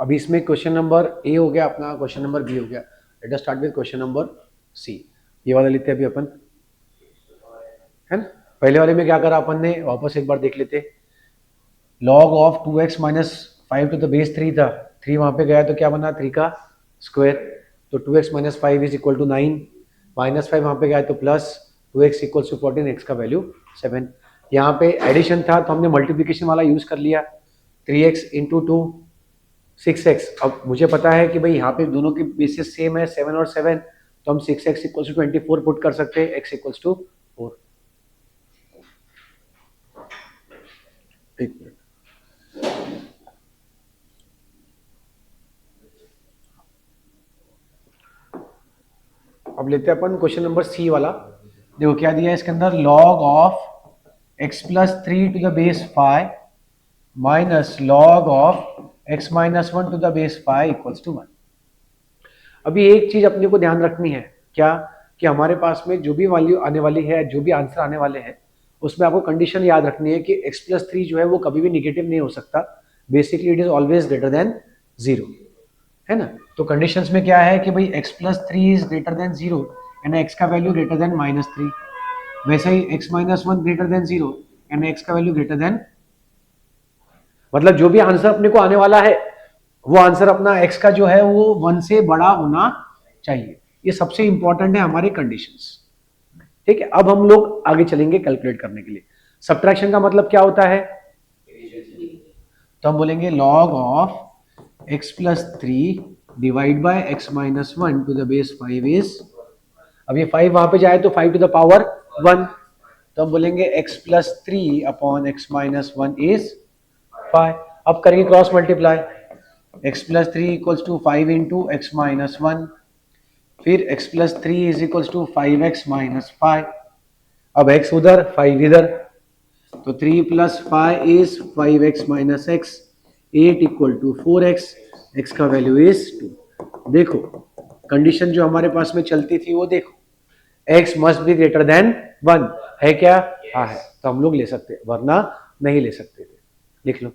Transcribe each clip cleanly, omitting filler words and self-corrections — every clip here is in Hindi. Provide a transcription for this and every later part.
अभी इसमें क्वेश्चन नंबर ए हो गया अपना, क्वेश्चन नंबर बी हो गया। Let us start with question number C. ये वाला लेते हैं अभी अपन, है ना। पहले वाले में क्या करा अपन ने, वापस एक बार देख लेते। Log of 2x minus 5 to the base 3 था, 3 वहां पे गया तो क्या बना 3 का स्क्वायर, तो 2x minus 5 is equal to 9, minus 5 वहां पे गया तो plus 2x equal to 14, x का वैल्यू 7। यहाँ पे एडिशन था तो हमने मल्टीप्लीकेशन वाला यूज कर लिया, 3x इंटू 2 6x। अब मुझे पता है कि भाई यहाँ पे दोनों की बेसिस सेम है 7 और 7, तो हम 6x इक्वल्स टू 24 पुट कर सकते हैं, x इक्वल्स टू 4। एक मिनट, अब लेते हैं अपन क्वेश्चन नंबर सी वाला। देखो क्या दिया है इसके अंदर, log of x plus 3 to the base 5 minus log of x minus 1 to the base 5 equals to 1। अभी एक चीज अपने को ध्यान रखनी है, क्या कि हमारे पास में जो भी वैल्यू आने वाली है, जो भी आंसर आने वाले हैं, उसमें आपको कंडीशन याद रखनी है कि x प्लस 3 जो है वो कभी भी निगेटिव नहीं हो सकता, basically it is always greater than 0, है ना। तो कंडीशंस में क्या है कि भाई x plus 3 is greater than 0 and x का वैल्यू ग्रेटर देन माइनस 3, वैसे ही x minus 1 greater than 0 and x का वैल्यू ग्रेटर देन, मतलब जो भी आंसर अपने को आने वाला है वो आंसर अपना x का जो है वो 1 से बड़ा होना चाहिए। ये सबसे इंपॉर्टेंट है हमारे कंडीशंस, ठीक है। अब हम लोग आगे चलेंगे कैलकुलेट करने के लिए। सब्ट्रैक्शन का मतलब क्या होता है, तो हम बोलेंगे log of x plus 3 divide by x minus 1 to the base 5 is, अब ये 5 वहां पे जाए तो 5 टू द पावर 1, तो हम बोलेंगे x plus 3 upon x minus 1 is 5। अब करेंगे cross multiply, x plus 3 equals to 5 into x minus 1, फिर x plus 3 is equals to 5x minus 5। अब x उधर 5 इधर, तो 3 plus 5 is 5x minus x, 8 equal to 4x, x का वैल्यू इज 2। देखो कंडीशन जो हमारे पास में चलती थी वो देखो, x must be greater then 1 है क्या, हाँ है, तो हम लोग ले सकते हैं, वरना नहीं ले सकते थे। लिख लो।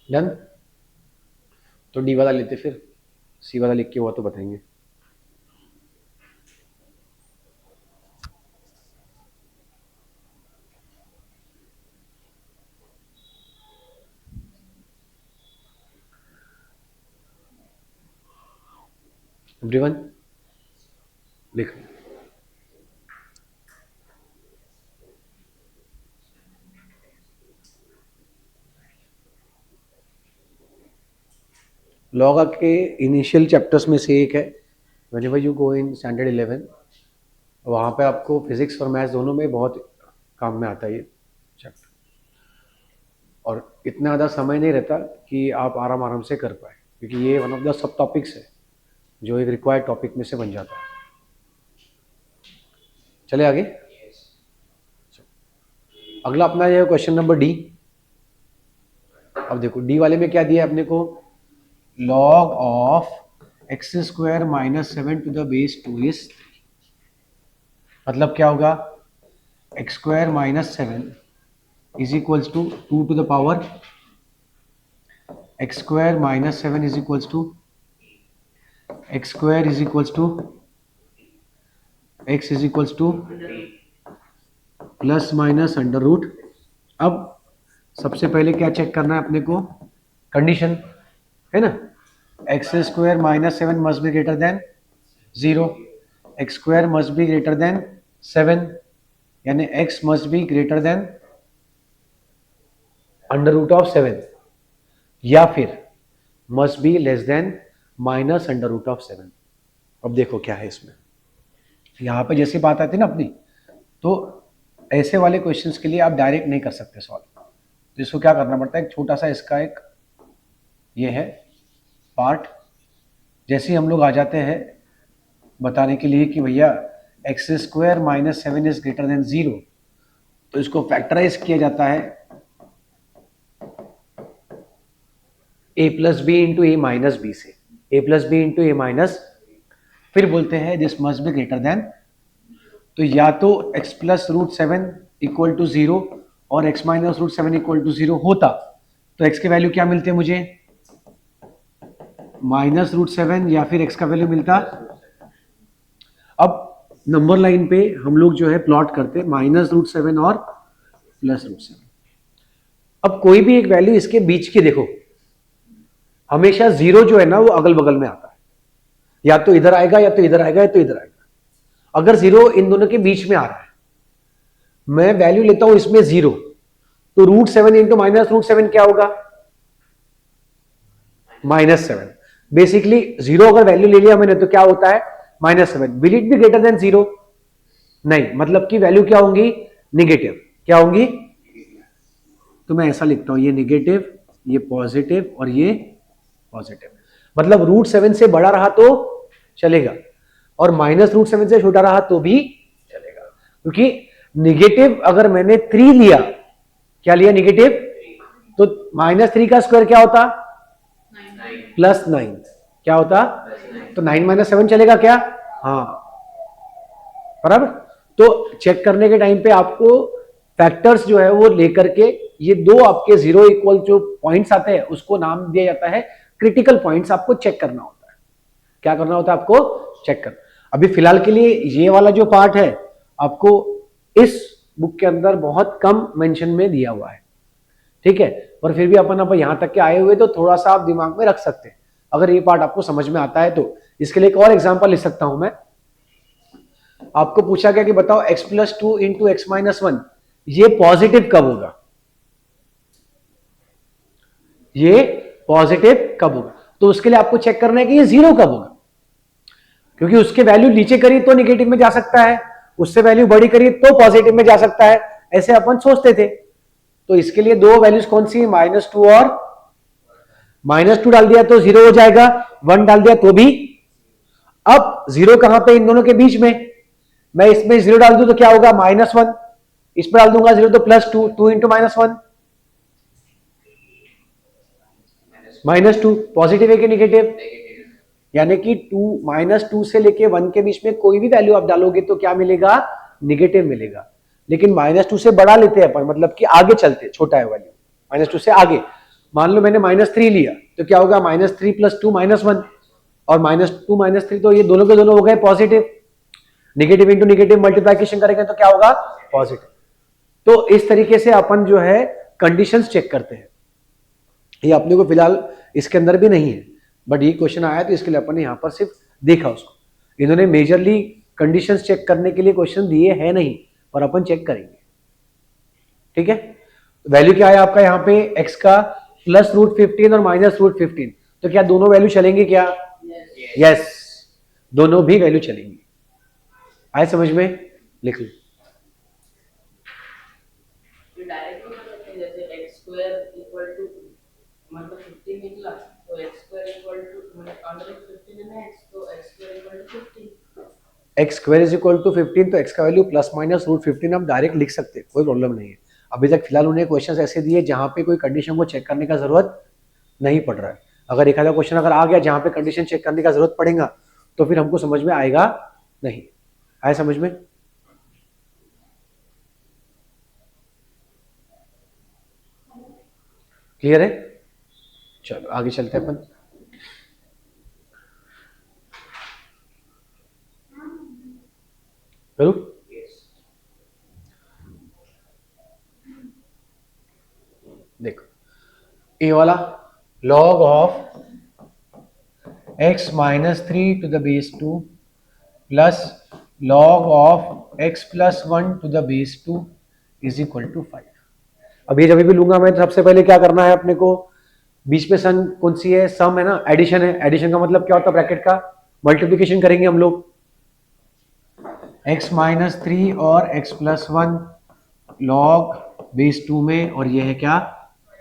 डन, तो डी वाला लेते, फिर सी वाला लिख के हुआ तो बताएंगे। एवरीवन लिख, लॉग के इनिशियल चैप्टर्स में से एक है, whenever you go in standard 11, वहाँ पे आपको फिजिक्स और मैथ्स दोनों में बहुत काम में आता है ये चैप्टर, और इतना ज़्यादा समय नहीं रहता कि आप आराम आराम से कर पाए, क्योंकि ये one of the sub topics है जो एक रिक्वायर्ड टॉपिक में से बन जाता है। चले आगे, अगला अपना ये क्वेश्चन नंबर डी। अब देखो डी वाले में क्या दिया है अपने को, log of X square minus 7 to the base 2 is, मतलब क्या होगा, X square minus 7 is equals to 2 to the power, X square minus 7 is equals to x square is equals to X is equals to plus minus under root. अब सबसे पहले क्या चेक करना है अपने को, कंडीशन है ना, X square minus 7 must be greater than 0, X square must be greater than 7, यानी x must be greater than under root of 7, या फिर must be less than minus under root of 7। अब देखो क्या है इसमें, यहां पे जैसी बात आती है ना अपनी, तो ऐसे वाले क्वेश्चंस के लिए आप डायरेक्ट नहीं कर सकते सॉल्व, तो इसको क्या करना पड़ता है, एक छोटा सा इसका एक ये है पार्ट, जैसे ही हम लोग आ जाते हैं बताने के लिए कि भैया x square minus 7 is greater than 0, तो इसको फैक्टराइज किया जाता है a plus b into a minus b से, a plus b into a minus, फिर बोलते हैं this must be greater than, तो या तो x plus root 7 equal to 0 और x minus root 7 equal to 0 होता, तो x की वैल्यू क्या मिलती है मुझे, माइनस रूट 7, या फिर x का वैल्यू मिलता, अब नंबर लाइन पे हम लोग जो है प्लॉट करते माइनस रूट 7 और प्लस रूट 7। अब कोई भी एक वैल्यू इसके बीच की देखो, हमेशा 0 जो है ना वो अगल बगल में आता है, या तो इधर आएगा या तो इधर आएगा या तो इधर आएगा। अगर 0 इन दोनों के बीच में आ रहा है, मैं वैल्यू लेता हूं इसमें 0, तो रूट 7 इंटू माइनस रूट 7 क्या होगा, -7। बेसिकली 0 अगर वैल्यू ले लिया मैंने तो क्या होता है -7। Will it be greater than 0, नहीं, मतलब कि वैल्यू क्या होंगी, निगेटिव, क्या होंगी, तो मैं ऐसा लिखता हूं ये निगेटिव, ये पॉजिटिव और ये पॉजिटिव, मतलब रूट 7 से बड़ा रहा तो चलेगा और माइनस रूट 7 से छोटा रहा तो भी चलेगा, क्योंकि निगेटिव अगर मैंने 3 लिया, क्या लिया निगेटिव, तो -3 का स्क्वायर क्या होता, +9, क्या होता, तो 9 - 7 चलेगा क्या, हाँ बराबर। तो चेक करने के टाइम पे आपको फैक्टर्स जो है वो लेकर के, ये दो आपके 0 इक्वल जो पॉइंट्स आते हैं उसको नाम दिया जाता है क्रिटिकल पॉइंट्स, आपको चेक करना होता है, क्या करना होता है आपको, चेक करना। अभी फिलहाल के लिए ये वाला जो पार्ट है आपको इस बुक के अंदर बहुत कम मेंशन में दिया हुआ है, ठीक है, पर फिर भी अपन अब यहां तक के आए हुए तो थोड़ा सा आप दिमाग में रख सकते हैं, अगर ये पार्ट आपको समझ में आता है तो। इसके लिए एक और एग्जांपल लिख सकता हूं मैं, आपको पूछा गया कि बताओ x plus 2 into x minus 1 ये पॉजिटिव कब होगा, ये पॉजिटिव कब होगा, तो उसके लिए आपको चेक करना है कि ये 0 कब होगा, क्योंकि उसके वैल्यू नीचे करी तो निगेटिव में जा सकता है, उससे वैल्यू बड़ी करी तो पॉजिटिव में जा सकता है, ऐसे अपन सोचते थे। तो इसके लिए दो वैल्यूज कौन सी, -2 और -2 डाल दिया तो 0 हो जाएगा, 1 डाल दिया तो भी। अब 0 कहां पे, इन दोनों के बीच में, मैं इसमें 0 डाल दूं तो क्या होगा, -1, इस पर डाल दूंगा 0 तो +2, 2 इंटू -1 -2, पॉजिटिव है कि निगेटिव, यानी कि 2 से लेके 1 के बीच में कोई भी वैल्यू आप डालोगे तो क्या मिलेगा, निगेटिव मिलेगा। लेकिन -2 से बढ़ा लेते हैं अपन, मतलब कि आगे चलते, छोटा है वैल्यू, -2 से आगे, मान लो मैंने -3 लिया तो क्या होगा, -3 + 2 -1, और -2 -3 तो ये दोनों के दोनों हो गए positive, negative into negative multiplication करेंगे तो क्या होगा, पॉजिटिव। तो इस तरीके से अपन जो है कंडीशंस चेक करते हैं, ये अपने को फिलहाल इसके अंदर भी नहीं है, बट ये क्वेश्चन आया तो इसके लिए अपन ने यहां पर सिर्फ देखा उसको, इन्होंने मेजरली कंडीशंस चेक करने के लिए क्वेश्चन दिए हैं नहीं, पर अपन चेक करेंगे, ठीक है। वैल्यू क्या है आपका यहाँ पे, x का +√15 और -√15, तो क्या दोनों वैल्यू चलेंगे क्या, यस, दोनों भी वैल्यू चलेंगी, आए समझ में, लिख लो। डायरेक्ट कर सकते हैं, जैसे x² मतलब 15 निकला तो x² मतलब अंडर 15 है x, तो x² 15, x² = 15, तो x का वैल्यू ±√15 हम डायरेक्ट लिख सकते हैं, कोई प्रॉब्लम नहीं है। अभी तक फिलहाल उन्हें क्वेश्चंस ऐसे दिए जहां पे कोई कंडीशन को चेक करने का जरूरत नहीं पड़ रहा है, अगर एक आधा क्वेश्चन अगर आ गया जहां पे कंडीशन चेक करने का जरूरत पड़ेगा तो फिर हमको समझ में आएगा नहीं, आए समझ में, क्लियर है, चलो आगे चलते हैं अपन। करूं, देखो ये वाला log of x - 3 ⁻² plus log of x + 1 ⁻² is equal to 5। अब ये जब भी लूंगा मैं, सबसे पहले क्या करना है अपने को, बीच में सन कौन सी है, सम है ना, एडिशन है, एडिशन का मतलब क्या होता है, ब्रैकेट का मल्टीप्लिकेशन करेंगे हम लोग, x - 3 और x + 1 लॉग बेस 2 में, और ये है क्या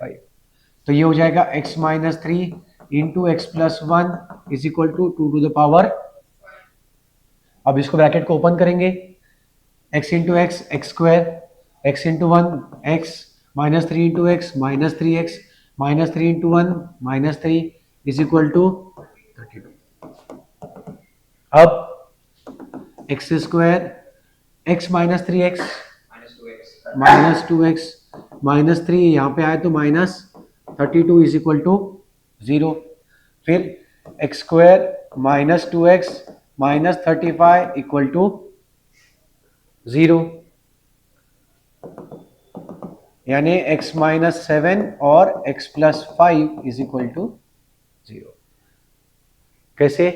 5। तो ये हो जाएगा x minus 3 into x plus 1 is equal to 2 to the power. अब इसको ब्रैकेट को ओपन करेंगे, x into x x square, x into one x, minus 3 into x minus 3x, minus 3 into one minus 3 is equal to 32। अब x square, x minus 3x minus 2x minus 3 यहाँ पे आए तो माइनस 32 इज इक्वल टू 0। फिर x square minus 2x minus 35 equal to 0, यानी x माइनस 7 और x plus 5 is equal to 0। कैसे?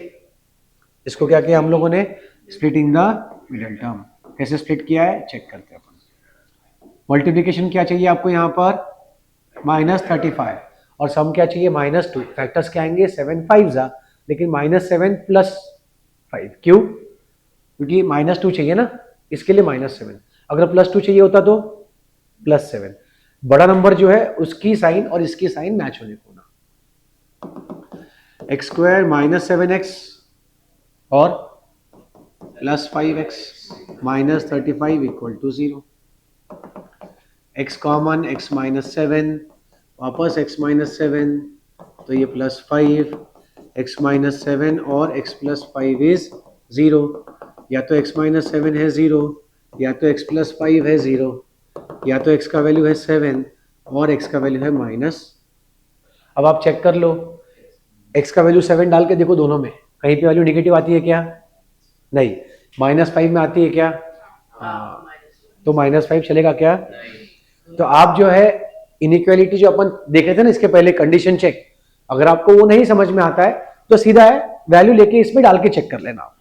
इसको क्या किया हम लोगों ने? Splitting the middle term. कैसे स्प्लिट किया है चेक करते हैं अपन। मल्टीप्लीकेशन क्या चाहिए आपको यहाँ पर? -35, और सम क्या चाहिए? -2। फैक्टर्स क्या आएंगे? 7 5 जा, लेकिन -7 प्लस 5। क्यों? क्योंकि -2 चाहिए ना, इसके लिए -7। अगर +2 चाहिए होता तो +7। बड़ा नंबर जो है उसकी साइन और इसकी साइन मैच होने को ना। एक्स स्क्वायर माइनस 7x और plus 5x minus 35 equal to 0। x common, x minus 7, वापस x माइनस 7, तो ये प्लस 5, x माइनस 7 और x प्लस 5 इज 0। या तो x माइनस 7 है 0, या तो x प्लस 5 है 0, या तो x का वैल्यू है 7 और x का वैल्यू है माइनस। अब आप चेक कर लो, x का वैल्यू 7 डाल के देखो दोनों में, कहीं पे वैल्यू निगेटिव आती है क्या? नहीं। -5 में आती है क्या? हाँ। तो -5 चलेगा क्या? तो आप जो है इनइक्वालिटी जो अपन देखे थे ना इसके पहले, कंडीशन चेक, अगर आपको वो नहीं समझ में आता है तो सीधा है वैल्यू लेके इसमें डाल के चेक कर लेना।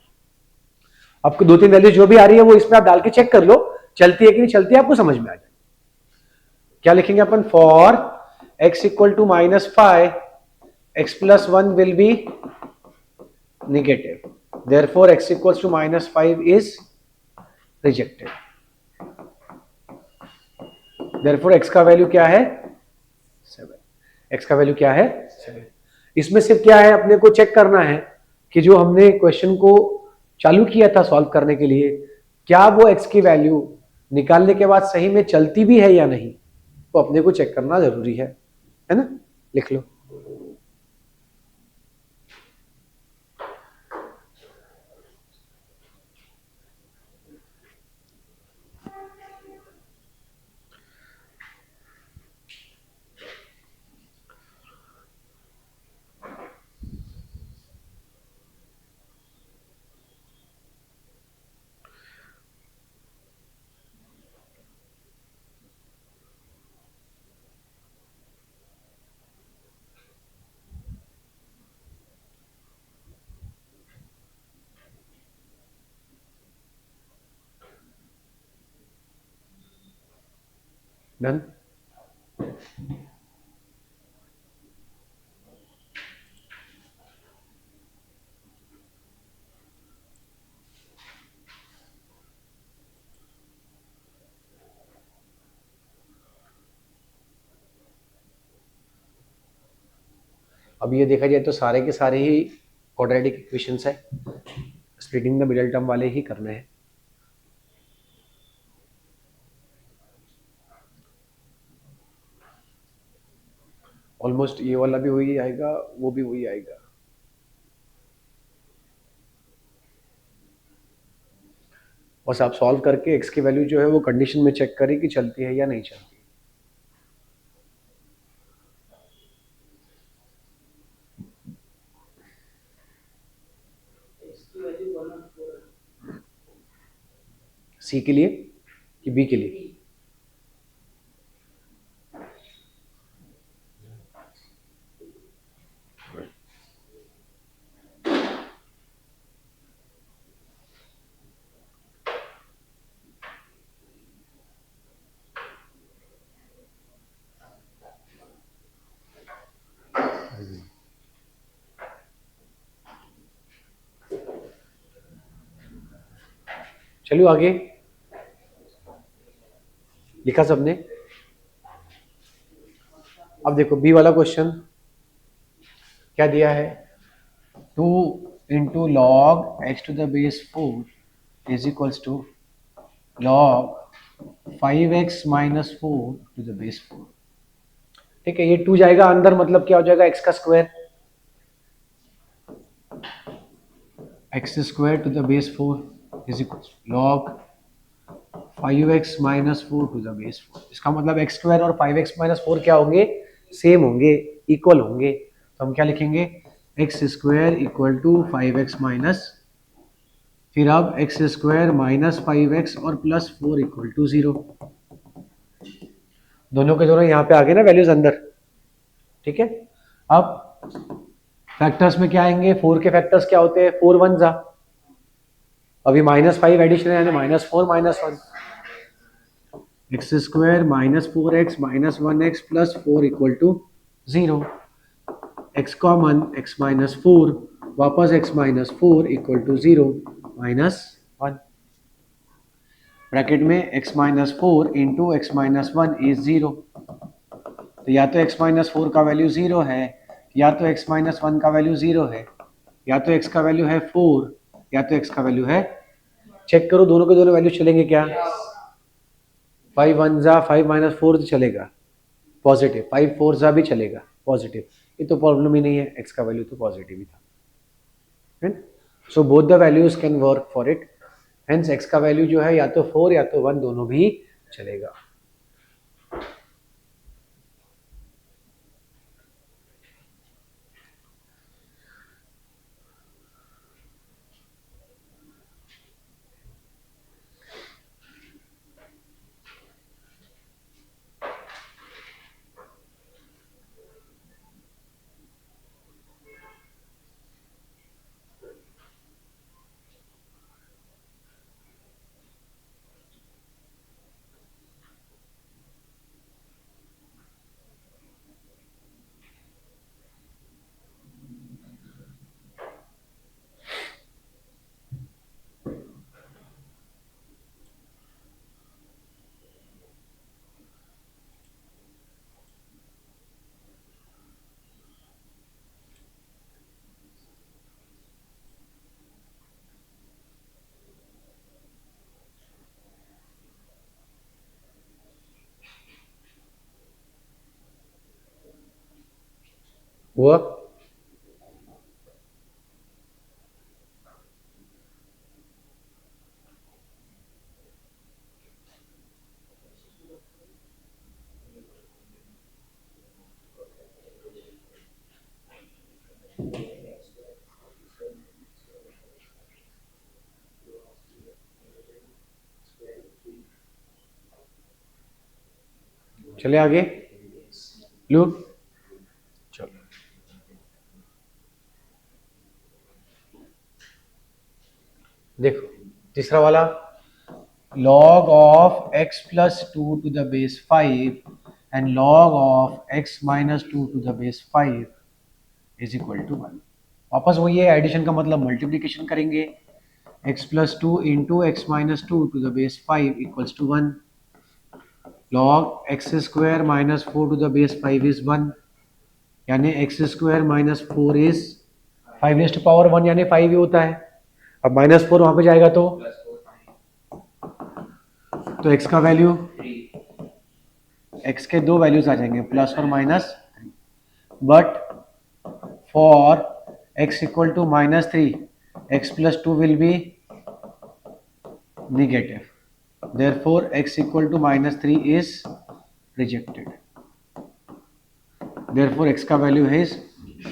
आपको 2-3 वैल्यू जो भी आ रही है वो इसमें आप डाल के चेक कर लो, चलती है कि नहीं चलती है, आपको समझ में आ जाए। क्या लिखेंगे अपन? For x equal to -5 x plus 1 will be negative, therefore x equals to -5 is rejected। therefore x का वैल्यू क्या है? 7। x का वैल्यू क्या है? 7। इसमें सिर्फ क्या है, अपने को चेक करना है कि जो हमने क्वेश्चन को चालू किया था सॉल्व करने के लिए, क्या वो x की वैल्यू निकालने के बाद सही में चलती भी है या नहीं, तो अपने को चेक करना जरूरी है ना? लिख लो। डन। अब ये देखा जाए तो सारे के सारे ही क्वाड्रेटिक इक्वेशंस है, स्प्लिटिंग द मिडिल टर्म वाले ही करने हैं। ऑलमोस्ट ये वाला भी वही आएगा, वो भी वही आएगा। बस आप सॉल्व करके x की वैल्यू जो है वो कंडीशन में चेक करें कि चलती है या नहीं चलती। सी के लिए कि बी के लिए? चलो आगे लिखा सबने? अब देखो बी वाला क्वेश्चन क्या दिया है, 2 into log x to the base 4 is equals to log 5x minus 4 to the base 4। ठीक है, ये 2 जाएगा अंदर, मतलब क्या हो जाएगा, x का square, x square to the base 4 is equals log 5x minus 4 to the base 4। इसका मतलब x स्क्वायर और 5x माइनस 4 क्या होंगे, सेम होंगे, इक्वल होंगे। तो हम क्या लिखेंगे, x square equal to 5x minus, फिर अब एक्स स्क्वायर माइनस 5x और प्लस 4 इक्वल टू 0। दोनों के दोनों यहाँ पे आ गए ना वैल्यूज अंदर। ठीक है, अब फैक्टर्स में क्या आएंगे, 4 के फैक्टर्स क्या होते हैं, 4 वन जा, अभी -5 एडिशन है यानी -4 -1, x square minus 4x minus 1x plus 4 equal to 0। X common, x minus 4 वापस x minus 4 equal to 0 -1, bracket में x minus 4 into x minus 1 is 0। तो या तो x माइनस 4 का वैल्यू 0 है, या तो x माइनस 1 का वैल्यू 0 है, या तो x का वैल्यू है 4, या तो x का वैल्यू है, चेक करो दोनों के दोनों वैल्यू चलेंगे क्या, 5 वन जा 5 माइनस 4 चलेगा पॉजिटिव, 5 4 जा भी चलेगा पॉजिटिव, ये तो प्रॉब्लम ही नहीं है, x का वैल्यू तो पॉजिटिव ही था। So both the values can work for it, hence x का वैल्यू जो है या तो 4 या तो 1 दोनों भी चलेगा। हुआ? चले आगे, लो चलो देखो तीसरा वाला, log of x plus 2 to the base 5 and log of x minus 2 to the base 5 is equal to 1। वापस वही है, एडिशन का मतलब मल्टीप्लिकेशन करेंगे, x plus 2 into x minus 2 to the base 5 equals to 1, log x square minus 4 to the base 5 is 1, यानी x square minus 4 is 5 raised to power 1 यानी 5 ही होता है। अब -4 वहां पे जाएगा तो x का वैल्यू, x के दो वैल्यूज आ जाएंगे प्लस और minus, but for x equal to -3 x plus 2 will be negative, therefore x equal to -3 is rejected, therefore x का वैल्यू is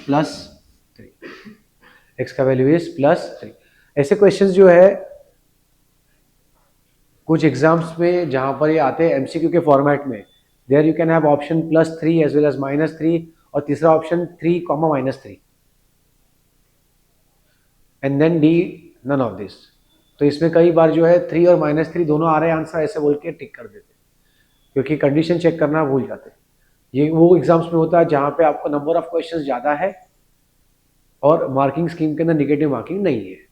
+3, x का वैल्यू is +3। ऐसे क्वेश्चंस जो है कुछ एग्जाम्स में जहां पर ये आते हैं एमसीक्यू के फॉर्मेट में, there you can have option +3 as well as -3 और तीसरा option 3, -3 and then d none of this. तो इसमें कई बार जो है 3 और -3 दोनों आ रहे हैं आंसर, ऐसे बोल के टिक कर देते क्योंकि कंडीशन चेक करना भूल जाते। ये वो एग्जाम्स में होता है जहां पे आपको नंबर ऑफ क्वेश्चंस ज़्यादा है और मार्किंग स्कीम के अंदर निगेटिव मार्किंग नहीं है।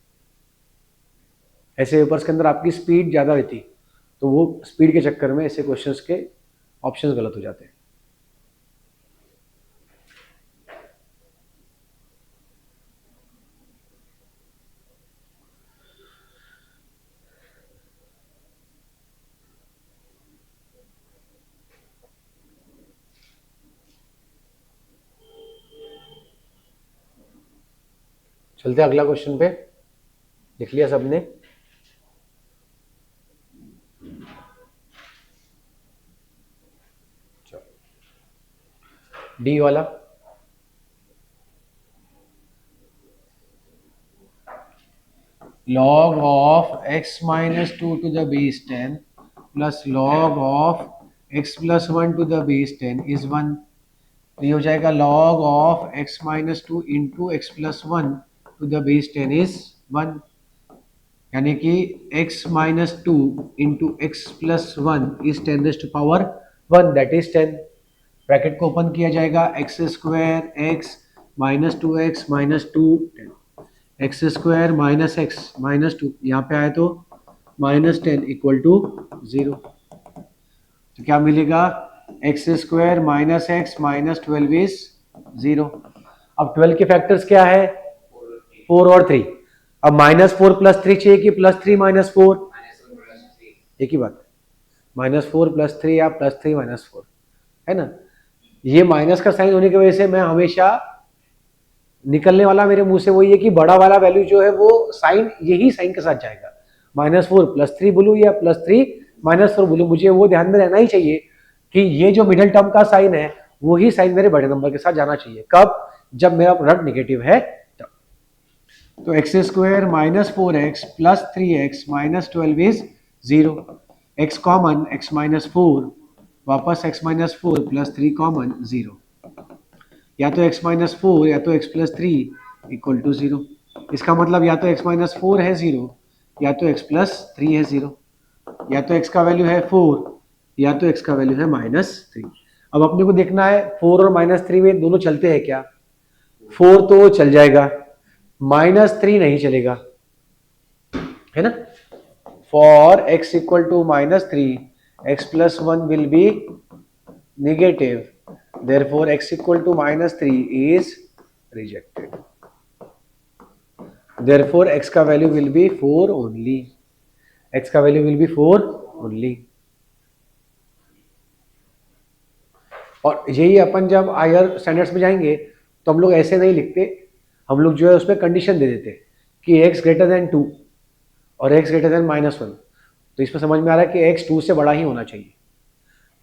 ऐसे पेपर्स के अंदर आपकी स्पीड ज़्यादा रहती तो वो स्पीड के चक्कर में ऐसे क्वेश्चंस के ऑप्शंस गलत हो जाते हैं। चलते हैं अगला क्वेश्चन पे। लिख लिया सबने? डी वाला, log of x minus 2 to the base 10 plus log of x plus 1 to the base 10 is 1। तो ये हो जाएगा log of x minus 2 into x plus 1 to the base 10 is 1, यानी कि x minus 2 into x plus 1 is 10 raised to power 1, that is 10। Bracket को ओपन किया जाएगा, x square x minus 2x minus 2 x square minus x minus 2, यहाँ पे आए तो माइनस 10 इक्वल टू 0। तो क्या मिलेगा? X square minus x minus 12 is 0। अब 12 के फैक्टर्स क्या है? 4 और 3। अब माइनस 4 प्लस 3 चाहिए कि प्लस 3 माइनस 4? एक ही बात, माइनस 4 प्लस 3 या प्लस 3 माइनस 4, है ना। ये माइनस का साइन होने की वजह से मैं हमेशा निकलने वाला मेरे मुंह से वही है कि बड़ा वाला वैल्यू जो है वो साइन यही साइन के साथ जाएगा। माइनस 4 प्लस 3 बोलूँ या प्लस 3 माइनस 4 बोलूँ, मुझे वो ध्यान में रहना ही चाहिए कि ये जो मिडिल टर्म का साइन है वही साइन मेरे बड़े नंबर के साथ जाना चाहिए। कब? जब मेरा प्रोडक्ट नेगेटिव है तब। तो x square minus 4x plus 3x minus 12 is 0। X common, x minus 4 वापस x माइनस 4 प्लस 3 कॉमन 0, या तो x माइनस 4 या तो x प्लस 3 इक्वल टू 0। इसका मतलब या तो x माइनस 4 है 0 या तो x प्लस 3 है 0, या तो x का वैल्यू है 4 या तो x का वैल्यू है माइनस 3। अब अपने को देखना है 4 और माइनस 3 में दोनों चलते हैं क्या? 4 तो चल जाएगा, माइनस 3 नहीं चलेगा, है ना। For x equal to minus 3 x plus 1 will be negative, therefore x equal to minus 3 is rejected, therefore x का value will be 4 only, x का वैल्यू will be 4 only। और यही अपन जब हायर स्टैंडर्ड्स में जाएंगे तो हम लोग ऐसे नहीं लिखते, हम लोग जो है उसमें कंडीशन दे देते कि x ग्रेटर देन 2 और x ग्रेटर देन माइनस 1। तो इसमें समझ में आ रहा है कि x 2 से बड़ा ही होना चाहिए,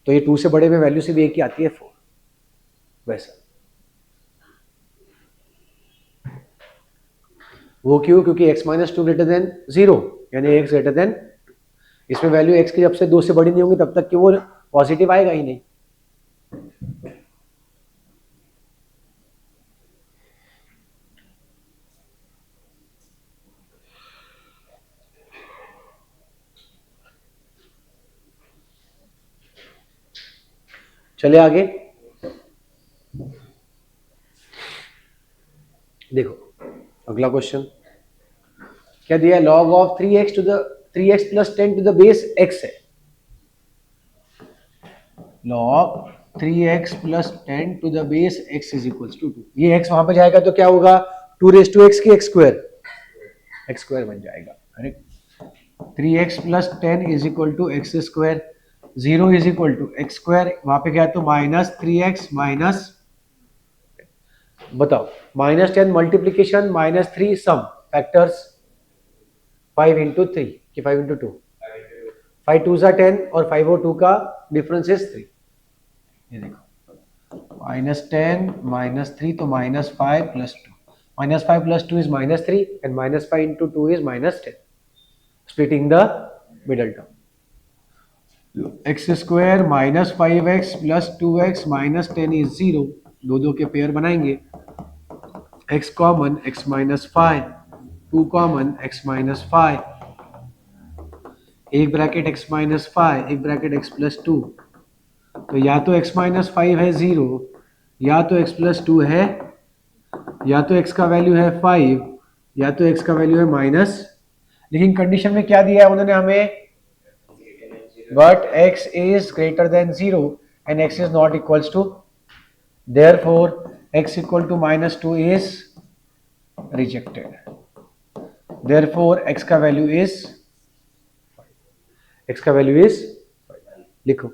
तो ये 2 से बड़े में वैल्यू सिर्फ एक ही आती है 4, वैसा। वो क्यों? क्योंकि x माइनस 2 ग्रेटर देन 0 यानी x ग्रेटर देन, इसमें वैल्यू x की जब से 2 से बड़ी नहीं होंगी तब तक कि वो पॉजिटिव आएगा ही नहीं। चले आगे, देखो अगला क्वेश्चन क्या दिया है? log of 3x to the 3x plus 10 to the base x है। log 3x plus 10 to the base x is equal to 2। ये x वहां पे जाएगा तो क्या होगा? 2 रेज टू x की x स्क्वायर बन जाएगा, correct. 3x plus 10 is equal to x square, 0 is equal to x square, वहां पे क्या है तो माइनस 3x माइनस, बताओ minus 10 multiplication minus 3 sum factors 5 into 3 कि 5 इंटू 2, 5 2 सा 10 और 5 और 2 का डिफरेंस इज 3। ये देखो माइनस 10 माइनस 3 तो minus 5 plus 2, minus 5 plus 2 is minus 3 and minus 5 into 2 is minus 10, splitting the middle term. X square minus 5x plus 2x minus 10 is 0, दो के पेयर बनाएंगे, x common x minus 5, 2 common x minus 5, एक ब्रैकेट x माइनस 5, एक ब्रैकेट x प्लस 2, तो या तो x माइनस 5 है 0 या तो x प्लस 2 है, या तो x का वैल्यू है 5 या तो x का वैल्यू है माइनस, लेकिन कंडीशन में क्या दिया है उन्होंने हमें? but x is greater than 0 and x is not equals to, therefore x equal to minus 2 is rejected. Therefore x का वैल्यू इज, x का वैल्यू इज, लिखो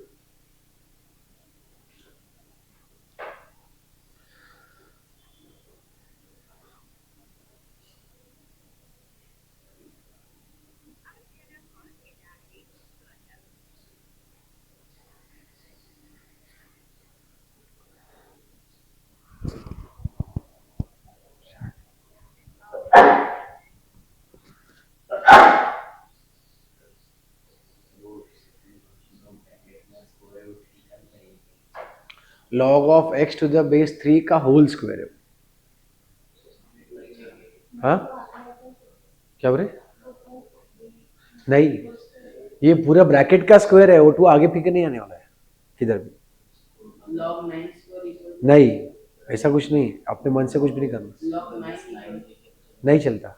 log of x to the base 3 का होल स्क्वायर है। हाँ क्या बोले? नहीं, ये पूरा ब्रैकेट का स्क्वायर है, वो टू आगे पीछे नहीं आने वाला है किधर भी। log 9 square equal नहीं, ऐसा कुछ नहीं, अपने मन से कुछ भी नहीं करना, to log 9 नहीं चलता,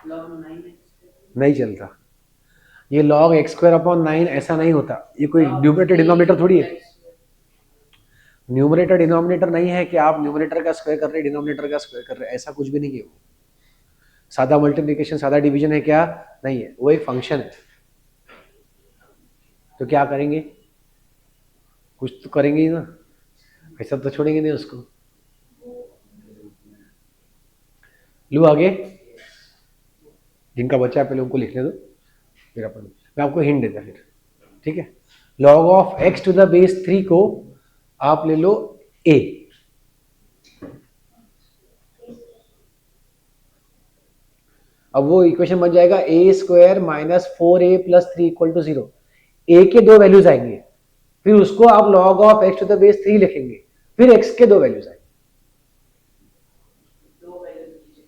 log 9 x नहीं चलता। ये log x स्क्वायर अपॉन 9 ऐसा नहीं होता, ये कोई न्यूमरेटर डिनोमिनेटर थोड़ी है। न्यूमरेटर डिनोमिनेटर नहीं है कि आप न्यूमरेटर का स्क्वायर कर रहे हैं डिनोमिनेटर का स्क्वायर कर रहे हैं, ऐसा कुछ भी नहीं है। वो सादा मल्टीप्लिकेशन सादा डिवीजन है क्या? नहीं है, वो एक फंक्शन है। तो क्या करेंगे? कुछ तो करेंगे ही ना, ऐसा तो छोड़ेंगे नहीं उसको। लो आगे, जिनका बच्चा है पहले उनको लिखने दो, फिर अपन, मैं आपको हिंट देता फिर, ठीक है। log of x to the base 3 को आप ले लो a, अब वो इक्वेशन बन जाएगा a square minus 4a plus 3 equal to 0। a के दो वैल्यूज आएंगे, फिर उसको आप log of x to the base 3 लिखेंगे, फिर x के दो वैल्यूज आएंगे। दो वैल्यू लीजिए।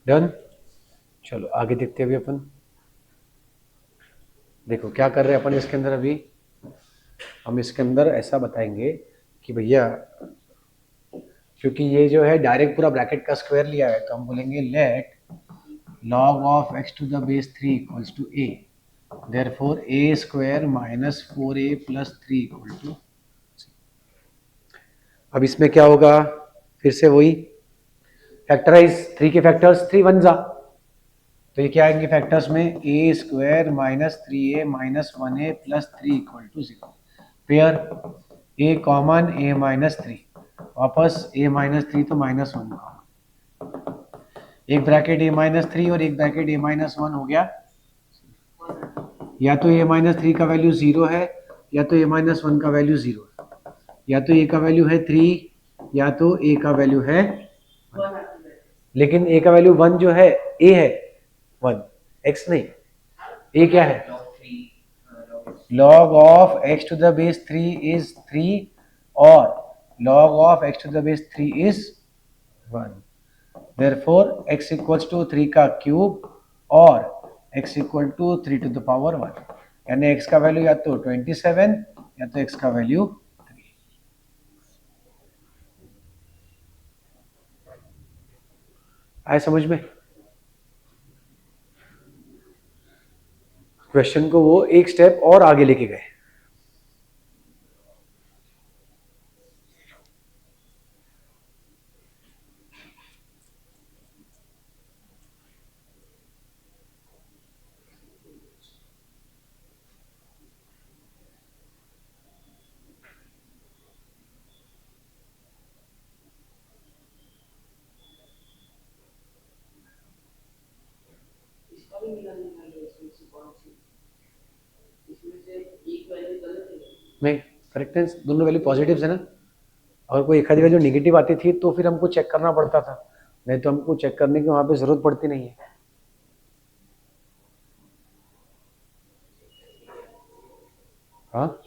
डन, चलो आगे देखते हैं अभी अपन। देखो क्या कर रहे हैं अपन इसके अंदर। अभी हम इसके अंदर ऐसा बताएंगे कि भैया, क्योंकि ये जो है डायरेक्ट पूरा ब्रैकेट का स्क्वायर लिया है, तो हम बोलेंगे let log of x to the base 3 equals to a, therefore a square minus 4a plus 3 equal to. अब इसमें क्या होगा, फिर से वही फैक्टराइज, 3 के फैक्टर्स 3 वन जा, तो ये क्या आएंगे फैक्टर्स में, a square minus 3a minus 1a plus 3 equal to 0। Pair a common a minus 3, वापस a माइनस 3 तो माइनस 1 कॉमन, एक ब्रैकेट a माइनस 3 और एक ब्रैकेट a माइनस 1 हो गया। या तो a माइनस 3 का वैल्यू 0 है, या तो a माइनस 1 का वैल्यू 0 है, या तो a का वैल्यू है 3, या तो a का वैल्यू है, लेकिन a का वैल्यू 1 जो है a है 1, x नहीं, a क्या है, log of x to the base 3 is 3 और log of x to the base 3 is 1। Therefore x equals to 3 का क्यूब और x equal to 3 to the power 1, यानी x का वैल्यू या तो 27 या तो x का वैल्यू 3। आए समझ में? क्वेश्चन को वो एक स्टेप और आगे लेके गए। नहीं, करेक्ट है, दोनों वैल्यू पॉजिटिव्स है ना। अगर कोई एक आधी वैल्यू नेगेटिव आती थी तो फिर हमको चेक करना पड़ता था, नहीं तो हमको चेक करने की वहाँ पे जरूरत पड़ती नहीं है। हाँ,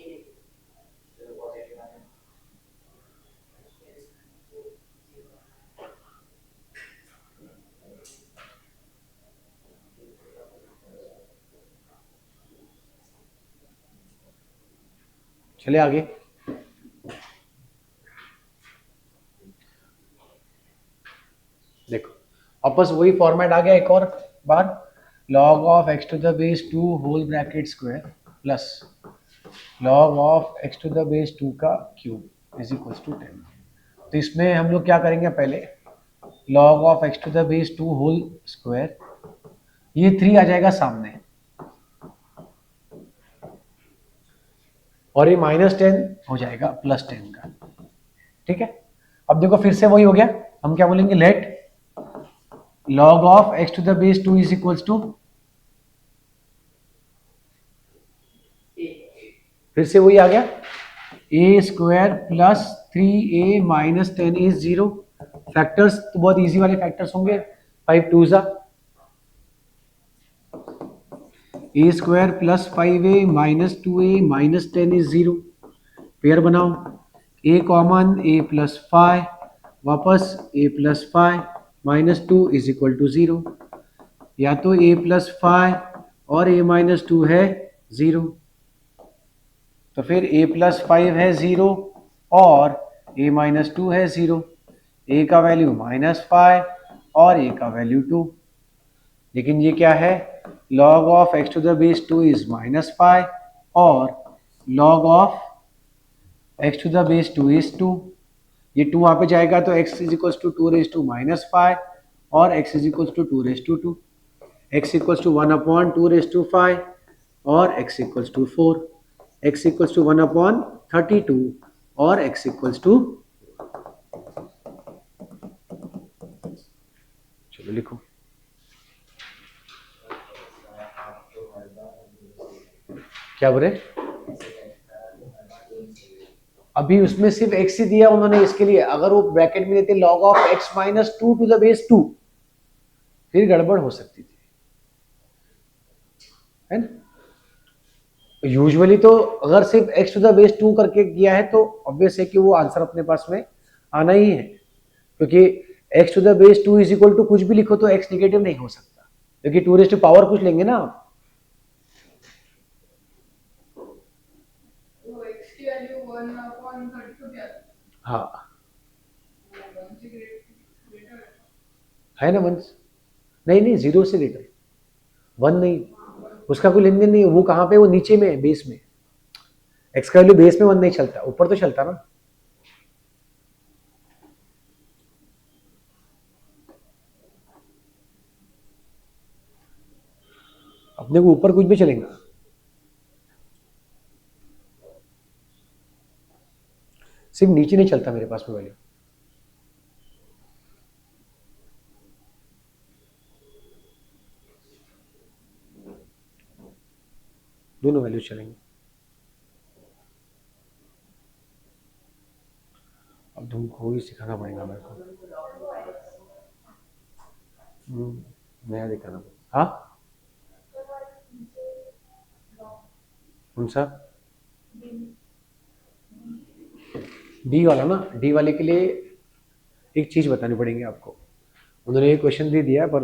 चलिए आगे। देखो वापस वही फॉर्मेट आ गया एक और बार, log of x to the base 2 whole bracket square plus log of x to the base 2 का क्यूब इज इक्वल टू 10। तो इसमें हम लोग क्या करेंगे, पहले log of x to the base 2 whole square, ये 3 आ जाएगा सामने और ये -10 हो जाएगा +10 का। ठीक है, अब देखो फिर से वही हो गया, हम क्या बोलेंगे, let log of x to the base 2 is equals to, फिर से वही आ गया, a square plus 3a minus 10 is 0। Factors तो बहुत इजी वाले फैक्टर्स होंगे, 5 2 जा, a square plus 5a minus 2a minus 10 is 0। Pair बनाओ, a कॉमन a प्लस 5, वापस a plus 5 minus 2 is equal to 0। या तो a प्लस 5 और a माइनस 2 है 0, तो फिर a प्लस 5 है 0 और a माइनस 2 है 0। a का वैल्यू -5 और a का वैल्यू 2। लेकिन ये क्या है, log of x to the base 2 is -5 और log of x to the base 2 is 2। ये 2 वहाँ पे जाएगा तो x is equal to 2 raise to -5 और x is equal to 2 raise to 2, x equal to 1/2 raise to 5 और x equal to 4, x equal to 1/32 और x इक्वल टू, चलो लिखो, क्या बोले, अभी उसमें सिर्फ x ही दिया उन्होंने इसके लिए, अगर वो ब्रैकेट में देते log of x minus 2 to the base 2 फिर गड़बड़ हो सकती थी, है ना। यूजुअली तो अगर सिर्फ x टू द बेस 2 करके किया है तो ऑब्वियस है कि वो आंसर अपने पास में आना ही है, क्योंकि x to the base 2 is equal to कुछ भी लिखो तो x निगेटिव नहीं हो सकता, क्योंकि 2 रेज टू पावर कुछ लेंगे ना आप। तो x की वैल्यू 1/32 क्या है? हाँ, 1 से ग्रेटर है ना वंश, नहीं नहीं 0 से लेकर 1 नहीं, उसका कोई लेन देन नहीं, वो कहाँ पे, वो नीचे में है बेस में, x का वैल्यू बेस में 1 नहीं चलता, ऊपर तो चलता ना। अपने को ऊपर कुछ भी चलेगा, सिर्फ नीचे नहीं चलता मेरे पास में वैल्यू। दोनों वैल्यू चलेंगे। अब तुमको ही सिखाना पड़ेगा मेरे को, नया दिखाना। हाँ, कौन सा, डी वाला ना, डी वाले के लिए एक चीज बतानी पड़ेगी आपको, उन्होंने एक क्वेश्चन दे दिया पर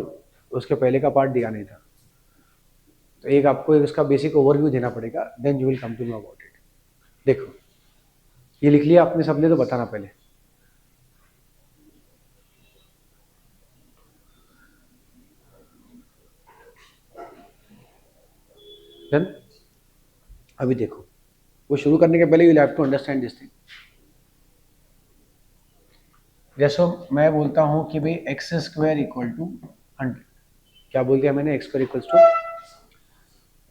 उसके पहले का पार्ट दिया नहीं था, तो एक आपको इसका बेसिक ओवरव्यू देना पड़ेगा, then you will come to know about it. देखो ये लिख लिया आपने सबने, तो बताना पहले। देन अभी देखो, वो शुरू करने के पहले you have to understand this thing. जैसे मैं बोलता हूं कि भाई एक्स स्क्वायर इक्वल टू 100, क्या बोल दिया मैंने, एक्स स्क्वायर इक्वल टू,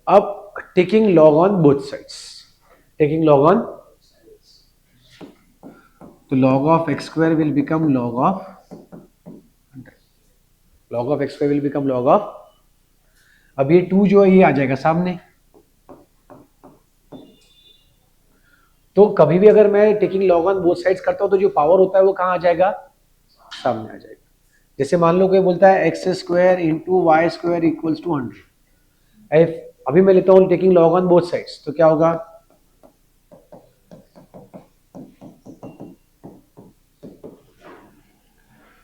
अब taking log on both sides, taking log on, तो log of x square will become log of 100, log of x square will become log of, अब ये 2 जो है ये आ जाएगा सामने, तो कभी भी अगर मैं taking log on both sides करता हूँ तो जो पावर होता है वो कहाँ आ जाएगा, सामने आ जाएगा। जैसे मान लो कोई बोलता है x square into y square equals to 100, अभी मैं लेता हूँ taking log on both sides, तो क्या होगा,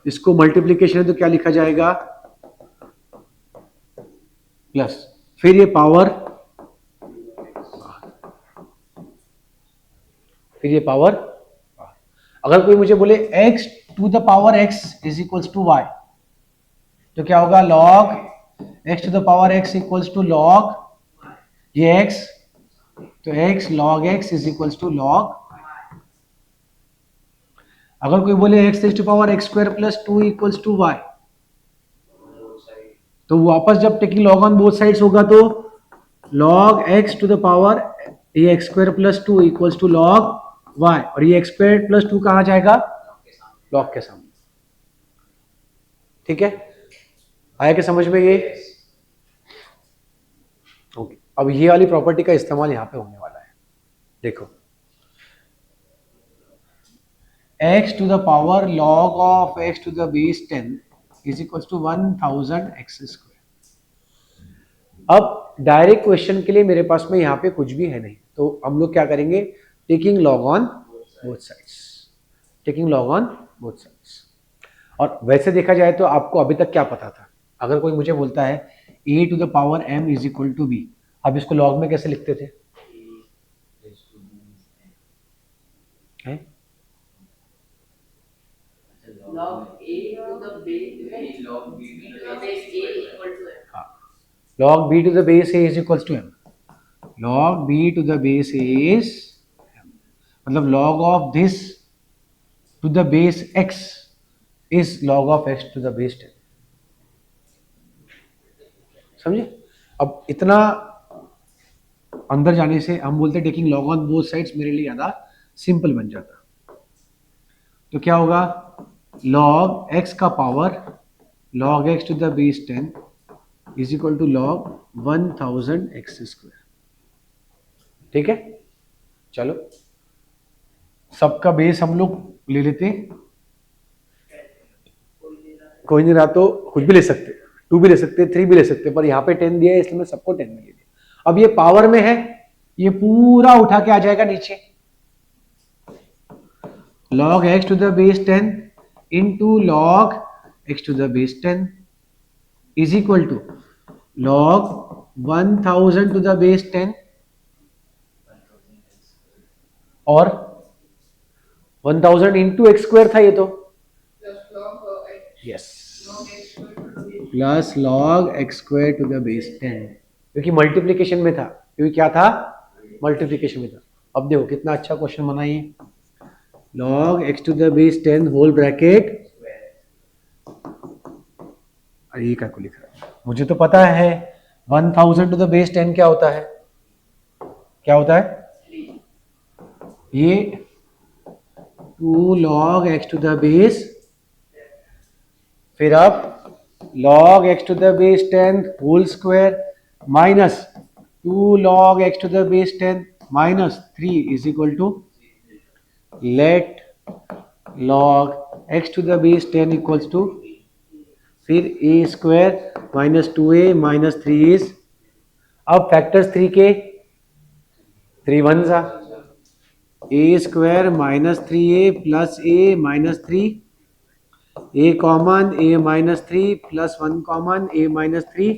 इसको मल्टीप्लीकेशन है तो क्या लिखा जाएगा, प्लस, फिर ये पावर, फिर ये पावर, अगर कोई मुझे बोले x to the power x is equals to y, तो क्या होगा, log x to the power x equals to log ये x, तो x log x is equals to log। अगर कोई बोले x to power x square plus 2 equals to y, तो वापस जब taking log on both sides होगा तो log x to the power ये x square plus 2 equals to log y, और ये x स्क्वायर प्लस 2 कहाँ जाएगा, लॉग के सामने। ठीक है, आया क्या समझ में ये? ओके, अब ये वाली प्रॉपर्टी का इस्तेमाल यहां पे होने वाला है। देखो x to the power log of x to the base 10 is equal to 1000 x square. अब डायरेक्ट क्वेश्चन के लिए मेरे पास में यहाँ पे कुछ भी है नहीं, तो हम लोग क्या करेंगे, taking log on both sides, taking log on both sides. और वैसे देखा जाए तो आपको अभी तक क्या पता था, अगर कोई मुझे बोलता है a to the power m is equal to b, अब इसको लॉग में कैसे लिखते थे, हैं? log a to the base log b to the base a equal to m. हाँ, log b to the base a is equals to m, log b to the base a is m, मतलब log of this to the base x is log of x to the base 10। समझे? अब इतना अंदर जाने से हम बोलते taking log on both sides मेरे लिए ज्यादा सिंपल बन जाता। तो क्या होगा, log x का power log x to the base 10 is equal to log 1000 x square. ठीक है, चलो सबका बेस हम लोग ले लेते, कोई नहीं रहा तो कुछ भी ले सकते, 2 भी ले सकते, 3 भी ले सकते, पर यहाँ पे 10 दिया है इसलिए मैं सबको 10 में ले लिया। अब ये पावर में है, ये पूरा उठा के आ जाएगा नीचे, log x to the base 10 into log x to the base 10 is equal to log 1000 to the base 10 और 1000 इंटू एक्स स्क्वायर था ये तो, Just log x. Yes, Log x square to the base. Plus log x square to the base 10, क्योंकि मल्टीप्लीकेशन में था, क्योंकि क्या था, मल्टीप्लीकेशन में था। अब देखो कितना अच्छा क्वेश्चन बना ये, log x to the base 10 whole bracket, अरे ये क्या को लिख रहा है, मुझे तो पता है 1000 टू द बेस 10 क्या होता है, क्या होता है, ये 2 log x to the base, फिर अब log x to the base 10 whole square minus 2 log x to the base 10 minus 3 is equal to let log x to the base 10 equals to, फिर a square minus 2a minus 3 is, अब फैक्टर्स 3 के 3 वन सा, a square minus 3a plus a minus 3, a common a minus 3 plus 1 common a minus 3,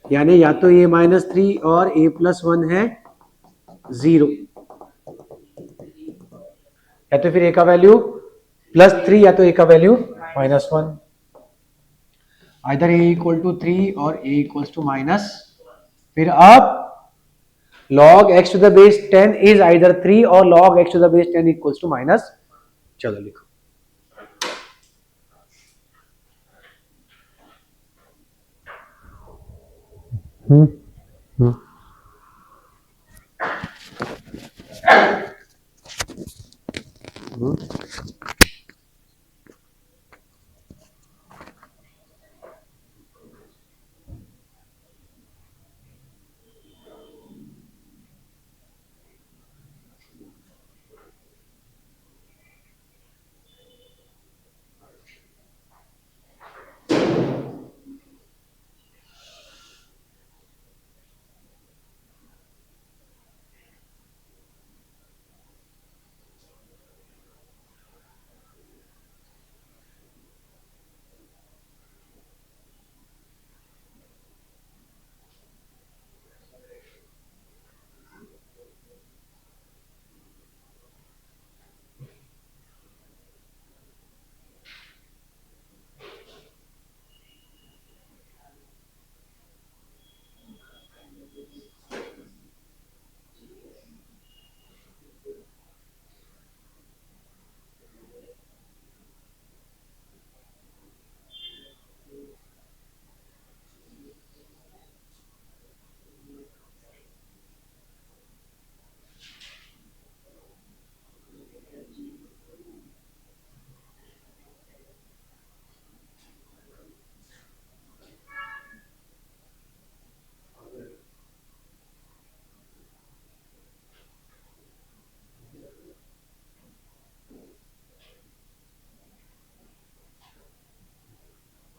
यानी या तो a माइनस 3 और a प्लस 1 है 0, या तो फिर a का वैल्यू प्लस 3 या तो a का value minus 1, either a equal to 3 और a इक्वल्स टू माइनस, फिर अब log x to the base 10 is either 3 और log x to the base 10 equals to minus, चलो लिखो,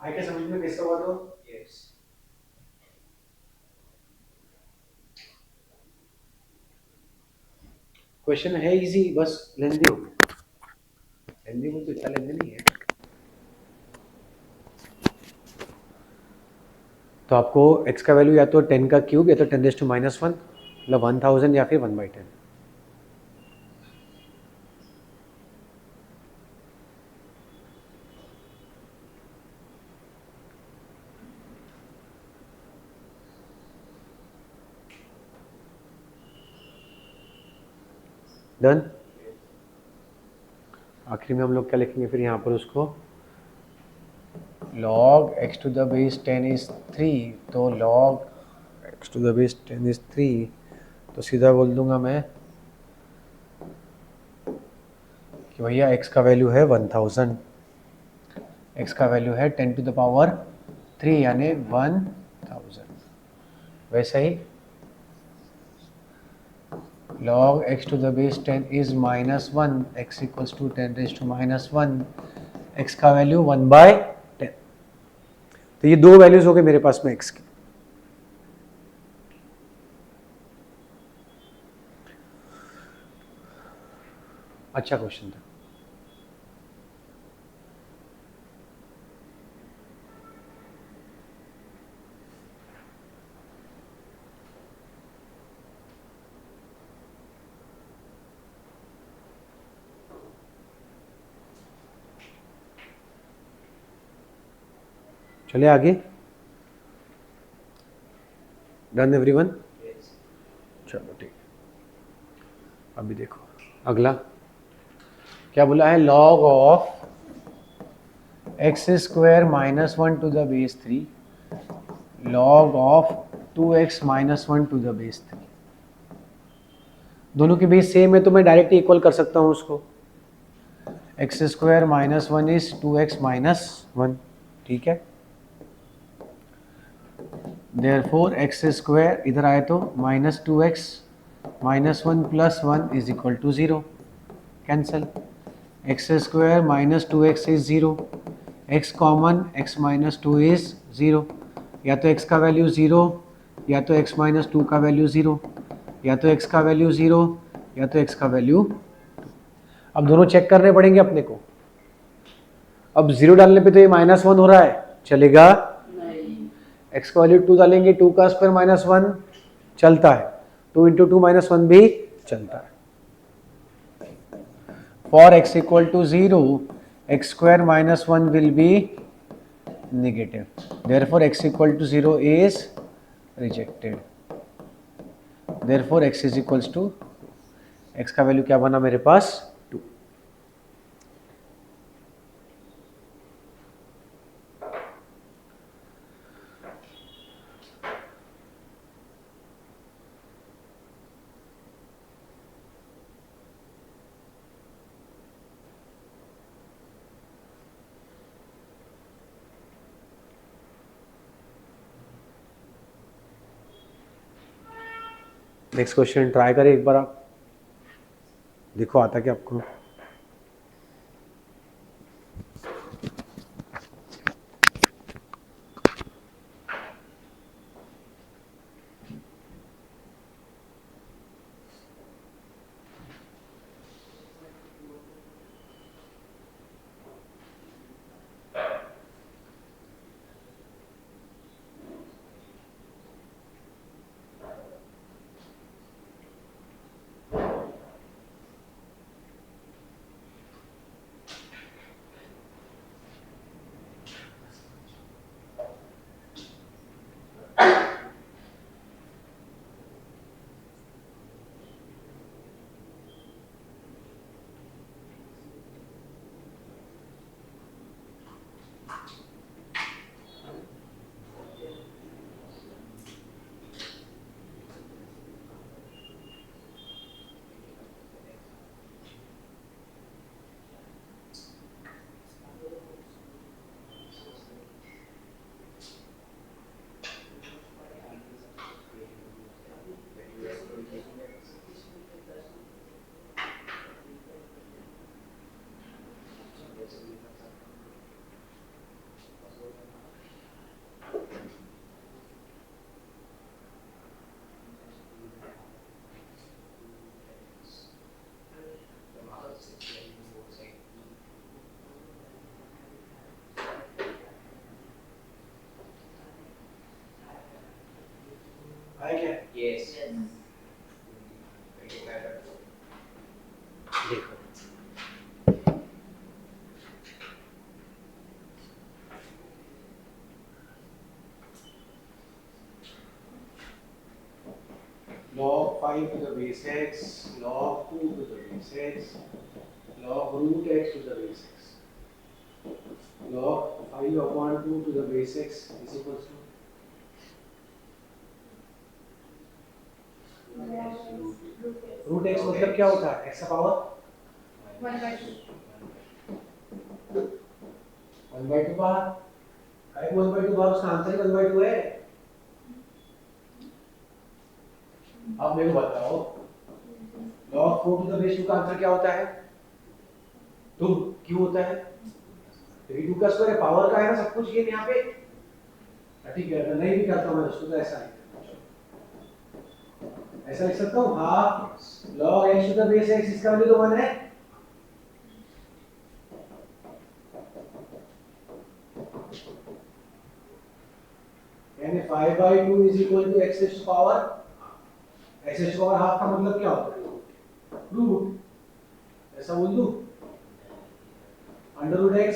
आई के समझ में कैसे हुआ तो? Yes. क्वेश्चन है इजी, बस लेंदी हो गया। लेंदी बोल तो इतना लेंदी नहीं है। तो आपको x का वैल्यू या तो 10 का क्यूब या तो 10⁻⁻1 मतलब 1000 या फिर 1/10। डन। आखिर में हम लोग क्या लिखेंगे फिर यहाँ पर उसको, log x to the base 10 is 3, तो log x to the base 10 is 3, तो सीधा बोल दूंगा मैं कि भैया x का वैल्यू है 1000, x का वैल्यू है 10 to the power 3 यानी 1000। वैसे ही log x to the base 10 is -1, x equals to 10 raised to -1, x का वैल्यू 1/10। तो ये दो वैल्यूज हो गए मेरे पास में x की। अच्छा क्वेश्चन था। चलिए आगे। Done everyone? Yes. चलो ठीक। अभी देखो अगला क्या बोला है, log of x square -1 to the base 3 log of 2x -1 to the base 3। दोनों के बेस सेम है तो मैं डायरेक्ट इक्वल कर सकता हूँ उसको। x स्क्वायर -1 इज 2x -1, ठीक है। देयरफॉर x स्क्वायर इधर आए तो -2x -1 + 1 is equal to 0, cancel. x square -2x is 0, x common x -2 is 0, या तो x का वैल्यू 0 या तो x -2 का वैल्यू 0, या तो x का वैल्यू 0 या तो x का वैल्यू 2। अब दोनों चेक करने पड़ेंगे अपने को। अब 0 डालने पे तो ये -1 हो रहा है, चलेगा? नहीं, x का वैल्यू 2 डालेंगे, 2 का स्क्वायर -1 चलता है, 2 × 2 -1 भी चलता है। For x equal to 0, x square -1 will be negative. Therefore, x equal to 0 is rejected. Therefore, x is equals to 2. x का वैल्यू क्या बना मेरे पास? 2। नेक्स्ट क्वेश्चन ट्राई करें एक बार, आप देखो आता क्या आपको। देखो log 5 to the base x, log 2 to the base x, log root x to the base x. Log 5 upon 2 to the base x is equals to root x मतलब क्या होता है? x का पावर 1/2. 1/2 बाहर, काय को 1/2 बाहर, उसका आंसर ही 1/2 है। अब मेरे को बताओ log 4 to the base 2 का आंसर क्या होता है? 2 क्यों होता है? क्योंकि 2 का स्क्वायर है, पावर का है ना सब कुछ ये यहाँ पे। ठीक है, अगर नहीं भी करता मैं उसको तो ऐसा लिख सकता हूँ half log x to the base x, इसका वैल्यू तो 1 है। यानी 5/2 is equal to x raised to power, x raised to power half का मतलब क्या होता है? रूट, ऐसा बोल दूं? अंडर रूट x,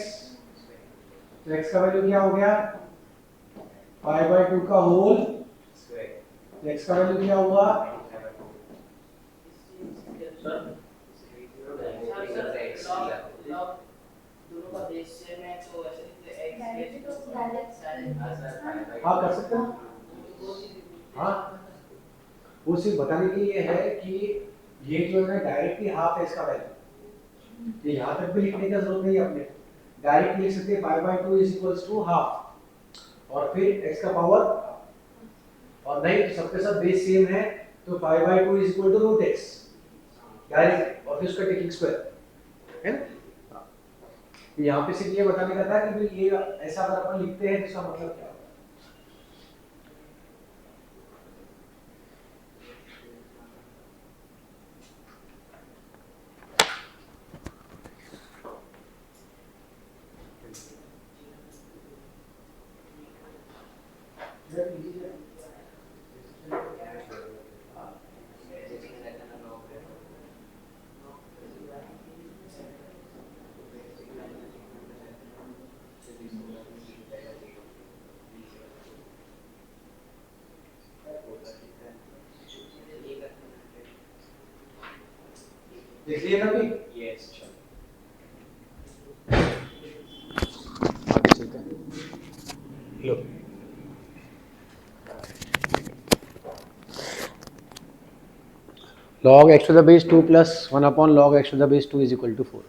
तो x का वैल्यू क्या हो गया? 5/2 का होल, x का वैल्यू क्या हुआ? हाँ कर सकते हैं। हाँ वो सिर्फ बताने के लिए है कि ये जो है डायरेक्टली हाफ है इसका वैल्यू, ये यहाँ तक भी लिखने की जरूरत नहीं है, अपने डायरेक्ट लिख सकते हैं 5/2 इज इक्वल्स टू हाफ और फिर x का पावर, और नहीं तो सबके सब बेस सेम है तो 5/2 is equal to root x direct, और फिर उसका टेकिंग स्क्वायर है ना। यहाँ पे सिर्फ ये बताने का था कि भाई ये ऐसा अगर अपन लिखते हैं तो इसका मतलब क्या होगा। देख लिया ना भी? यस आगे चलते हैं। लो log x to the base 2 plus 1 upon log x to the base 2 is equal to 4.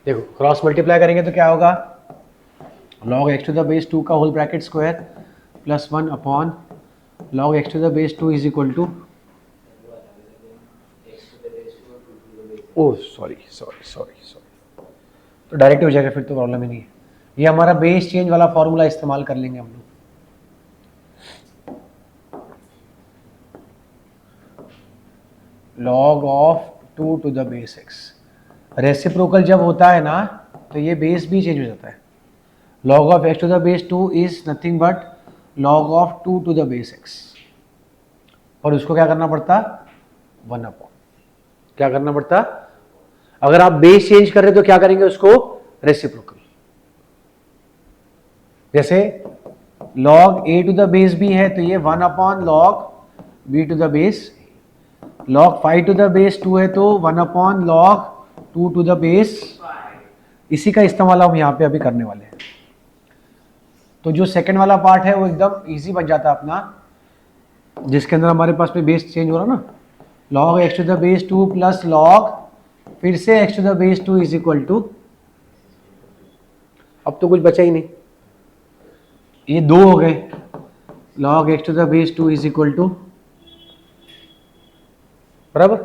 देखो क्रॉस मल्टीप्लाई करेंगे तो क्या होगा? log x to the base 2 का whole bracket square plus 1 upon log x to the base 2 is equal to, oh sorry, तो डायरेक्ट हो जाएगा फिर तो प्रॉब्लम ही नहीं है। ये हमारा बेस चेंज वाला फॉर्मूला इस्तेमाल कर लेंगे हम लोग। log of 2 to the base x, reciprocal जब होता है ना तो ये बेस भी चेंज हो जाता है। log of x to the base 2 is nothing but log of 2 to the base x, और उसको क्या करना पड़ता? 1 अपॉन, क्या करना पड़ता? अगर आप बेस चेंज कर रहे तो क्या करेंगे उसको? रेसिप्रोकल। जैसे log a to the base b है तो ये 1 upon log b to the base, log 5 to the base 2 है तो 1 upon log 2 to the base, इसी का इस्तेमाल हम यहाँ पे अभी करने वाले हैं। तो जो सेकंड वाला पार्ट है वो एकदम इजी बन जाता है अपना, जिसके अंदर हमारे पास में बेस चेंज हो रहा ना, log x to the base 2 plus log फिर से x to the base 2 is equal to, अब तो कुछ बचा ही नहीं, ये दो हो गए, log x to the base 2 is equal to बराबर।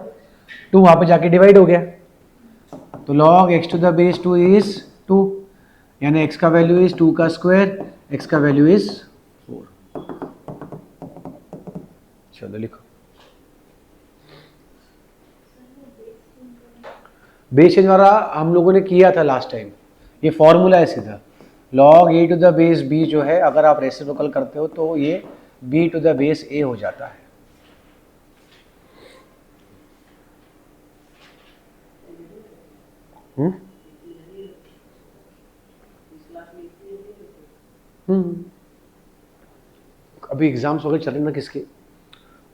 2 वहां पे जाके डिवाइड हो गया, तो log x to the base 2 is 2, यानी x का वैल्यू इज 2 का स्क्वायर, x का वैल्यू इज 4। चलो लिखो, बेस चेंज वाला हम लोगों ने किया था लास्ट टाइम, ये फॉर्मूला है सीधा, log a to the base b जो है, अगर आप रेसिप्रोकल करते हो तो ये b to the base a हो जाता है। हम्म अभी एग्जाम्स वगैरह चल रहे ना किसके,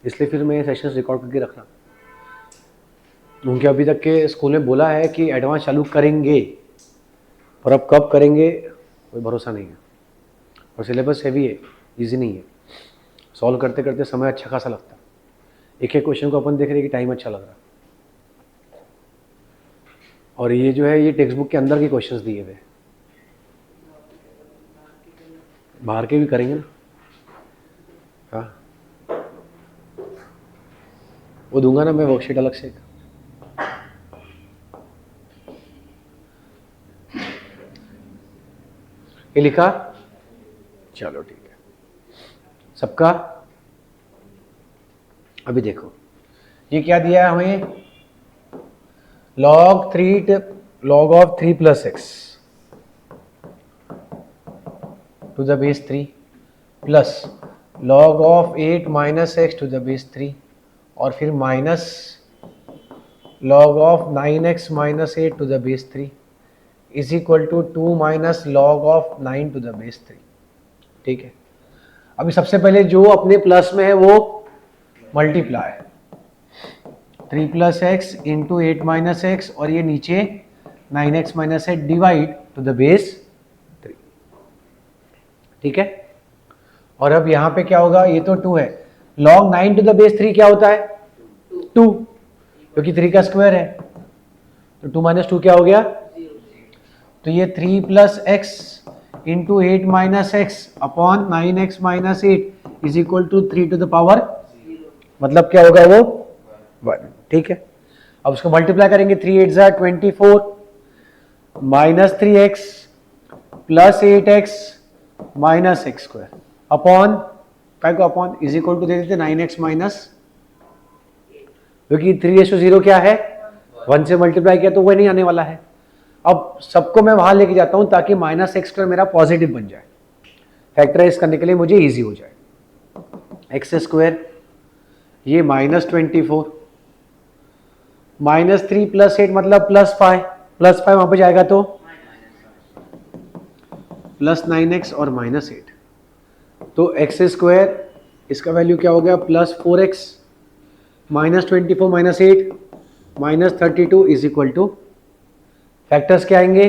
इसलिए फिर मैं सेशंस रिकॉर्ड करके रख रहा हूँ, क्योंकि अभी तक के स्कूल में बोला है कि एडवांस चालू करेंगे, और अब कब करेंगे कोई भरोसा नहीं है, और सिलेबस हैवी है, इजी नहीं है, सॉल्व करते करते समय अच्छा खासा लगता है, एक एक क्वेश्चन को अपन देख रहे हैं कि टाइम अच्छा लग रहा है, और ये जो है ये टेक्स्ट बुक के अंदर के क्वेश्चंस दिए हुए, बाहर के भी करेंगे ना, हाँ वो दूंगा ना मैं वर्कशीट अलग से। ये लिखा, चलो ठीक है सबका। अभी देखो ये क्या दिया है हमें, log of 3 plus x to the base 3 plus log of 8 minus x to the base 3, और फिर minus log of 9x minus 8 to the base 3 is equal to 2 minus log of 9 to the base 3। ठीक है, अभी सबसे पहले जो अपने प्लस में है वो multiply, 3 plus x into 8 minus x, और ये नीचे 9x minus 8 divide two the base 3। ठीक है, और अब यहाँ पे क्या होगा, ये तो 2 है, log 9 टू द बेस 3 क्या होता है 2, क्योंकि 3 का स्क्वायर है, तो 2 माइनस 2 क्या हो गया, तो ये 3 plus x into 8 minus x upon 9x minus 8 is equal to 3 to the power, मतलब क्या होगा वो 1। ठीक है, अब उसको मल्टीप्लाई करेंगे, 3 8 जा 24 minus 3x plus 8x minus x square upon काय को अपॉन इज इक्वल टू दे देते 9x माइनस, क्योंकि 3:0 क्या है 1 से मल्टीप्लाई किया तो वह नहीं आने वाला है। अब सबको मैं वहां लेके जाता हूं ताकि माइनस एक्स स्क्वायर मेरा पॉजिटिव बन जाए, फैक्टराइज करने के लिए मुझे इजी हो जाए। एक्स स्क्वायर ये -24 माइनस 3 प्लस 8 मतलब +5, +5 वहां पे जाएगा तो प्लस 9x और -8, तो एक्स स्क्वायर इसका वैल्यू क्या हो गया +4x -24 -8 -32 is equal to, factors क्या आएंगे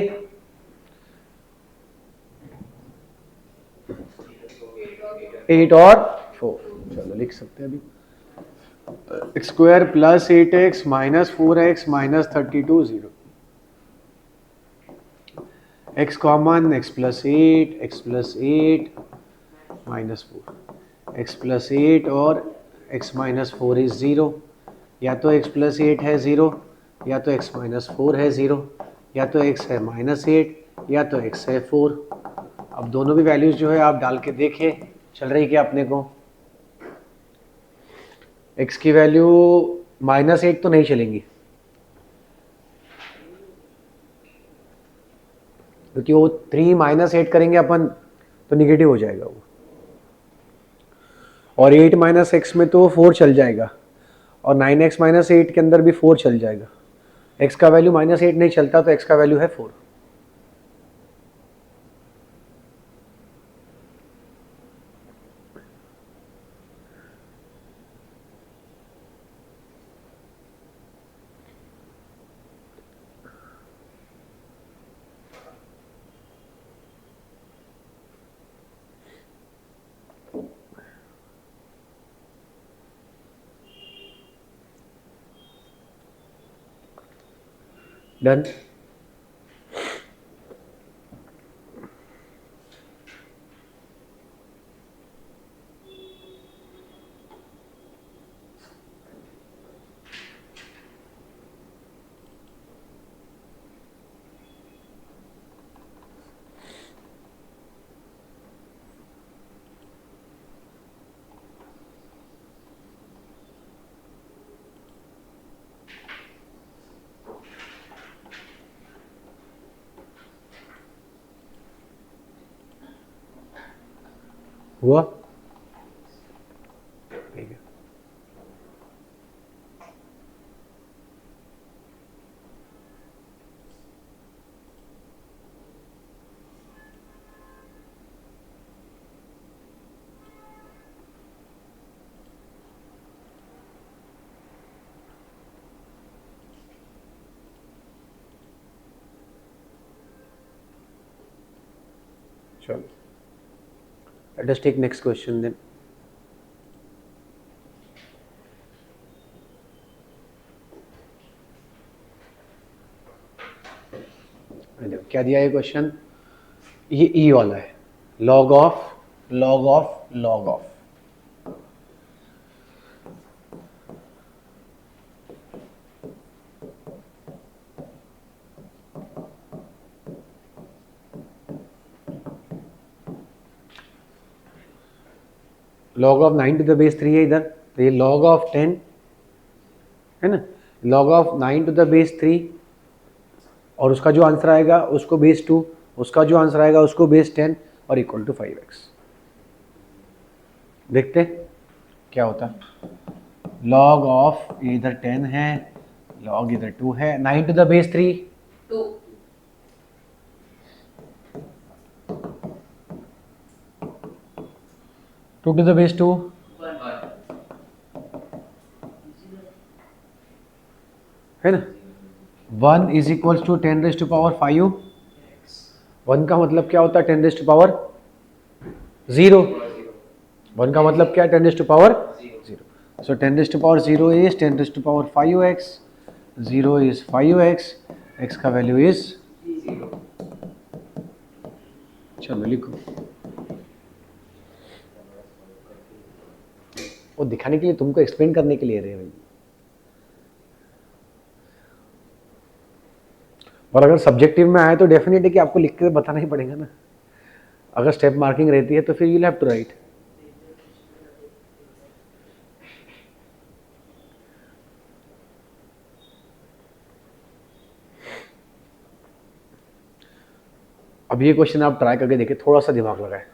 8 और 4, चलो लिख सकते हैं अभी, x square plus 8x minus 4x minus 32 0, x common x plus 8 minus 4, x plus 8 और x माइनस 4 इज 0, या तो x प्लस 8 है 0, या तो x माइनस 4 है 0, या तो x है -8, या तो x है 4। अब दोनों भी वैल्यूज जो है आप डाल के देखिए चल रही क्या अपने को, x की वैल्यू -8 तो नहीं चलेंगी, क्योंकि वो 3 -8 करेंगे अपन तो निगेटिव हो जाएगा वो, और 8 माइनस एक्स में तो 4 चल जाएगा, और 9x माइनस 8 के अंदर भी 4 चल जाएगा, x का वैल्यू -8 नहीं चलता तो x का वैल्यू है 4। डन, हुआ? ठीक है। चलो, let us take next question then. देखो क्या दिया है क्वेश्चन, ये ई वाला है, log of log of log of. log of 9 to the base 3 है इधर, तो ये log ऑफ 10 है ना, log of 9 to the base 3, और उसका जो आंसर आएगा उसको बेस 2, उसका जो आंसर आएगा उसको बेस 10 और इक्वल टू 5x। देखते क्या होता है। log ऑफ इधर 10 है, log इधर 2 है, 9 to the base 3 2 2 to the base 2 है ना, 1 is equals to 10 raise to power 5। 1 का मतलब क्या होता है 10 रेज़ टू पावर 0। 1 का मतलब क्या है 10 raise to power 0। So 10 raise to power 0 is 10 raise to power 5x, 0 is 5x, x का वैल्यू इज 0। चलो लिखो। वो दिखाने के लिए, तुमको एक्सप्लेन करने के लिए रहे भाई। और अगर सब्जेक्टिव में आए तो डेफिनेटली कि आपको लिख के बताना ही पड़ेगा ना। अगर स्टेप मार्किंग रहती है तो फिर यू हैव टू राइट। अब ये क्वेश्चन आप ट्राई करके देखिए, थोड़ा सा दिमाग लगाए।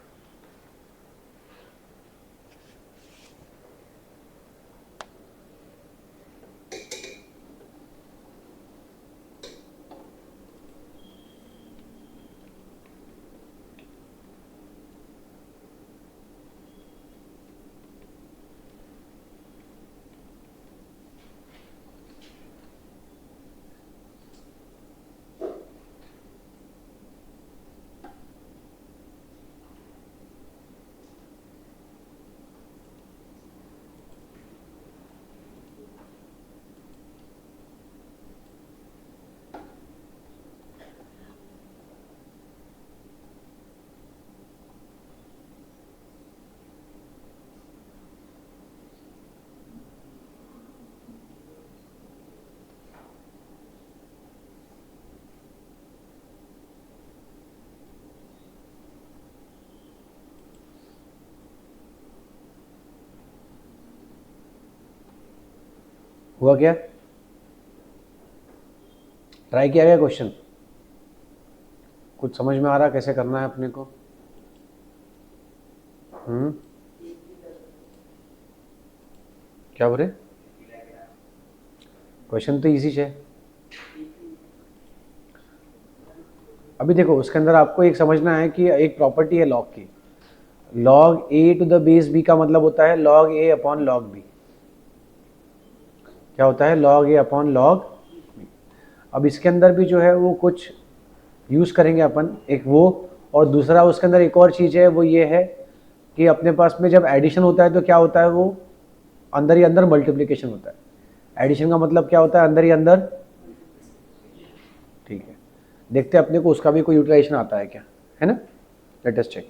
हुआ क्या? ट्राई किया गया क्वेश्चन? कुछ समझ में आ रहा कैसे करना है अपने को? क्या बोले? क्वेश्चन तो इजी है। अभी देखो उसके अंदर आपको एक समझना है कि एक प्रॉपर्टी है लॉग की, log a to the base b का मतलब होता है log a upon log b. क्या होता है? Log a upon log b. अब इसके अंदर भी जो है वो कुछ यूज़ करेंगे अपन, एक वो, और दूसरा उसके अंदर एक और चीज़ है, वो ये है कि अपने पास में जब एडिशन होता है तो क्या होता है, वो अंदर ही अंदर मल्टीप्लिकेशन होता है। एडिशन का मतलब क्या होता है? अंदर ही अंदर। ठीक है, देखते हैं अपने को उसका भी कोई यूटिलाइजेशन आता है क्या, है ना। Let us check.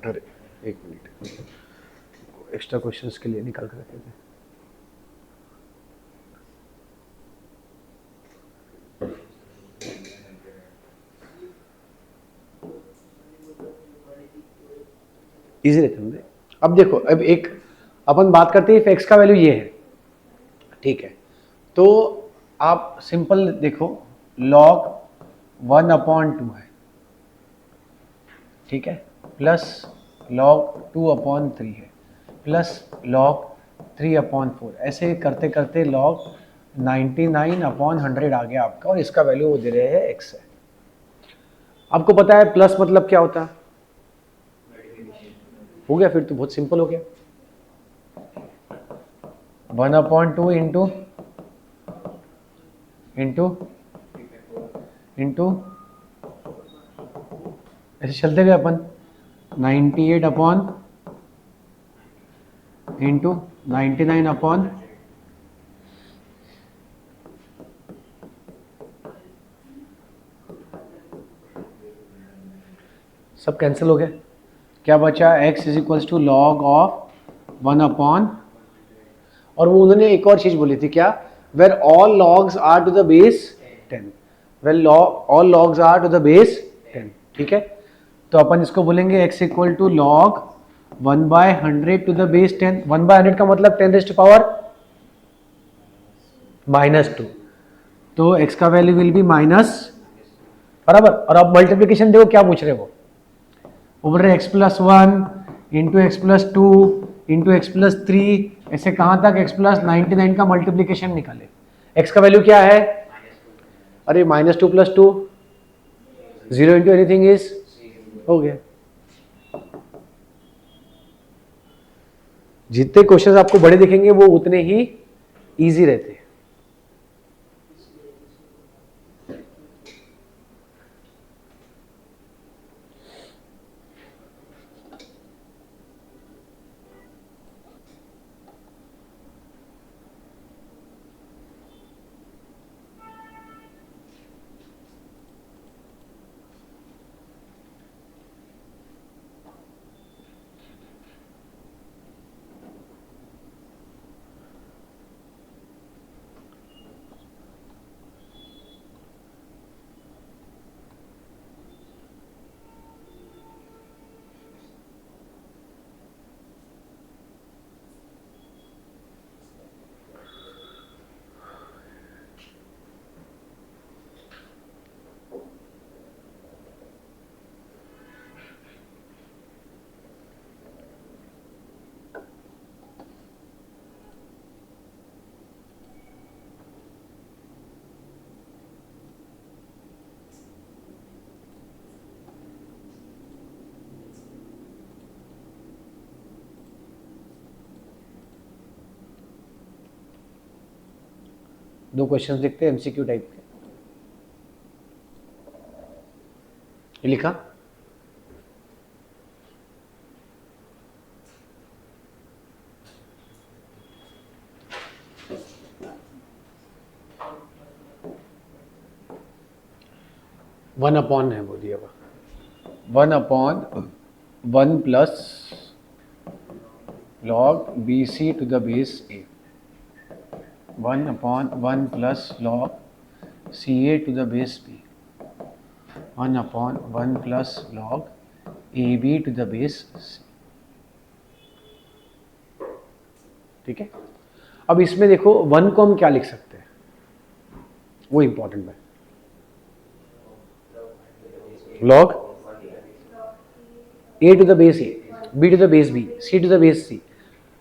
अरे एक मिनट, एक्स्ट्रा क्वेश्चंस के लिए निकाल कर रखे थे। इजी रहते हैं। अब देखो, अब एक अपन बात करते हैं, एक्स का वैल्यू ये है, ठीक है, तो आप सिंपल देखो, लॉग 1/2 है, ठीक है, प्लस log 2/3 है, प्लस log 3/4, ऐसे करते करते log 99/100 आ गया आपका, और इसका वैल्यू वो दे रहे हैं x है। आपको पता है प्लस मतलब क्या होता है? हो गया, फिर तो बहुत सिंपल हो गया। 1/2 इंटू ऐसे चलते गए अपन 99 सब कैंसिल हो गया, क्या बचा? x is equals to log of 1/, और वो उन्होंने एक और चीज बोली थी, क्या? Where all logs are to the base 10, well all logs are to the base 10, ठीक है। तो अपन इसको बोलेंगे x equal to log 1/100 to the base 10। 1/100 का मतलब 10⁻⁻², तो x का वैल्यू विल बी माइनस, बराबर। और अब मल्टीप्लीकेशन देखो क्या पूछ रहे हो, वो बोल रहे x+1 into x+2 into x+3, ऐसे कहाँ तक x+99 का मल्टीप्लीकेशन निकाले। x का वैल्यू क्या है? अरे -2 + 2, 0 इंटू एनीथिंग इज, हो गया। जितने क्वेश्चंस आपको बड़े दिखेंगे वो उतने ही इजी रहते हैं। दो क्वेश्चंस देखते हैं एमसीक्यू टाइप के। ये लिखा, वन अपॉन है वो दिया हुआ, 1/1 plus log BC to the base A, 1/1 plus log CA to the base B, 1/1 plus log AB to the base C, ठीक है। अब इसमें देखो 1 को हम क्या लिख सकते हैं, वो इंपॉर्टेंट है। log A to the base A, B to the base B, C to the base C,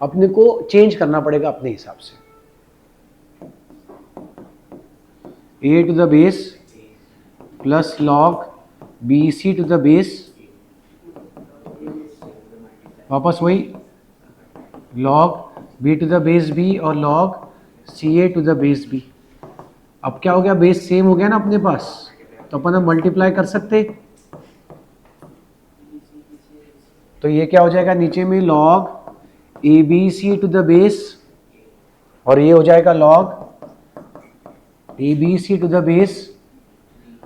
अपने को चेंज करना पड़ेगा अपने हिसाब से। A to the base plus log BC to the base, वापस वही log B to the base B और log CA to the base B। अब क्या हो गया, बेस सेम हो गया ना अपने पास, तो अपन अब मल्टीप्लाई कर सकते। तो ये क्या हो जाएगा, नीचे में log ABC to the base, और ये हो जाएगा log ABC to the base,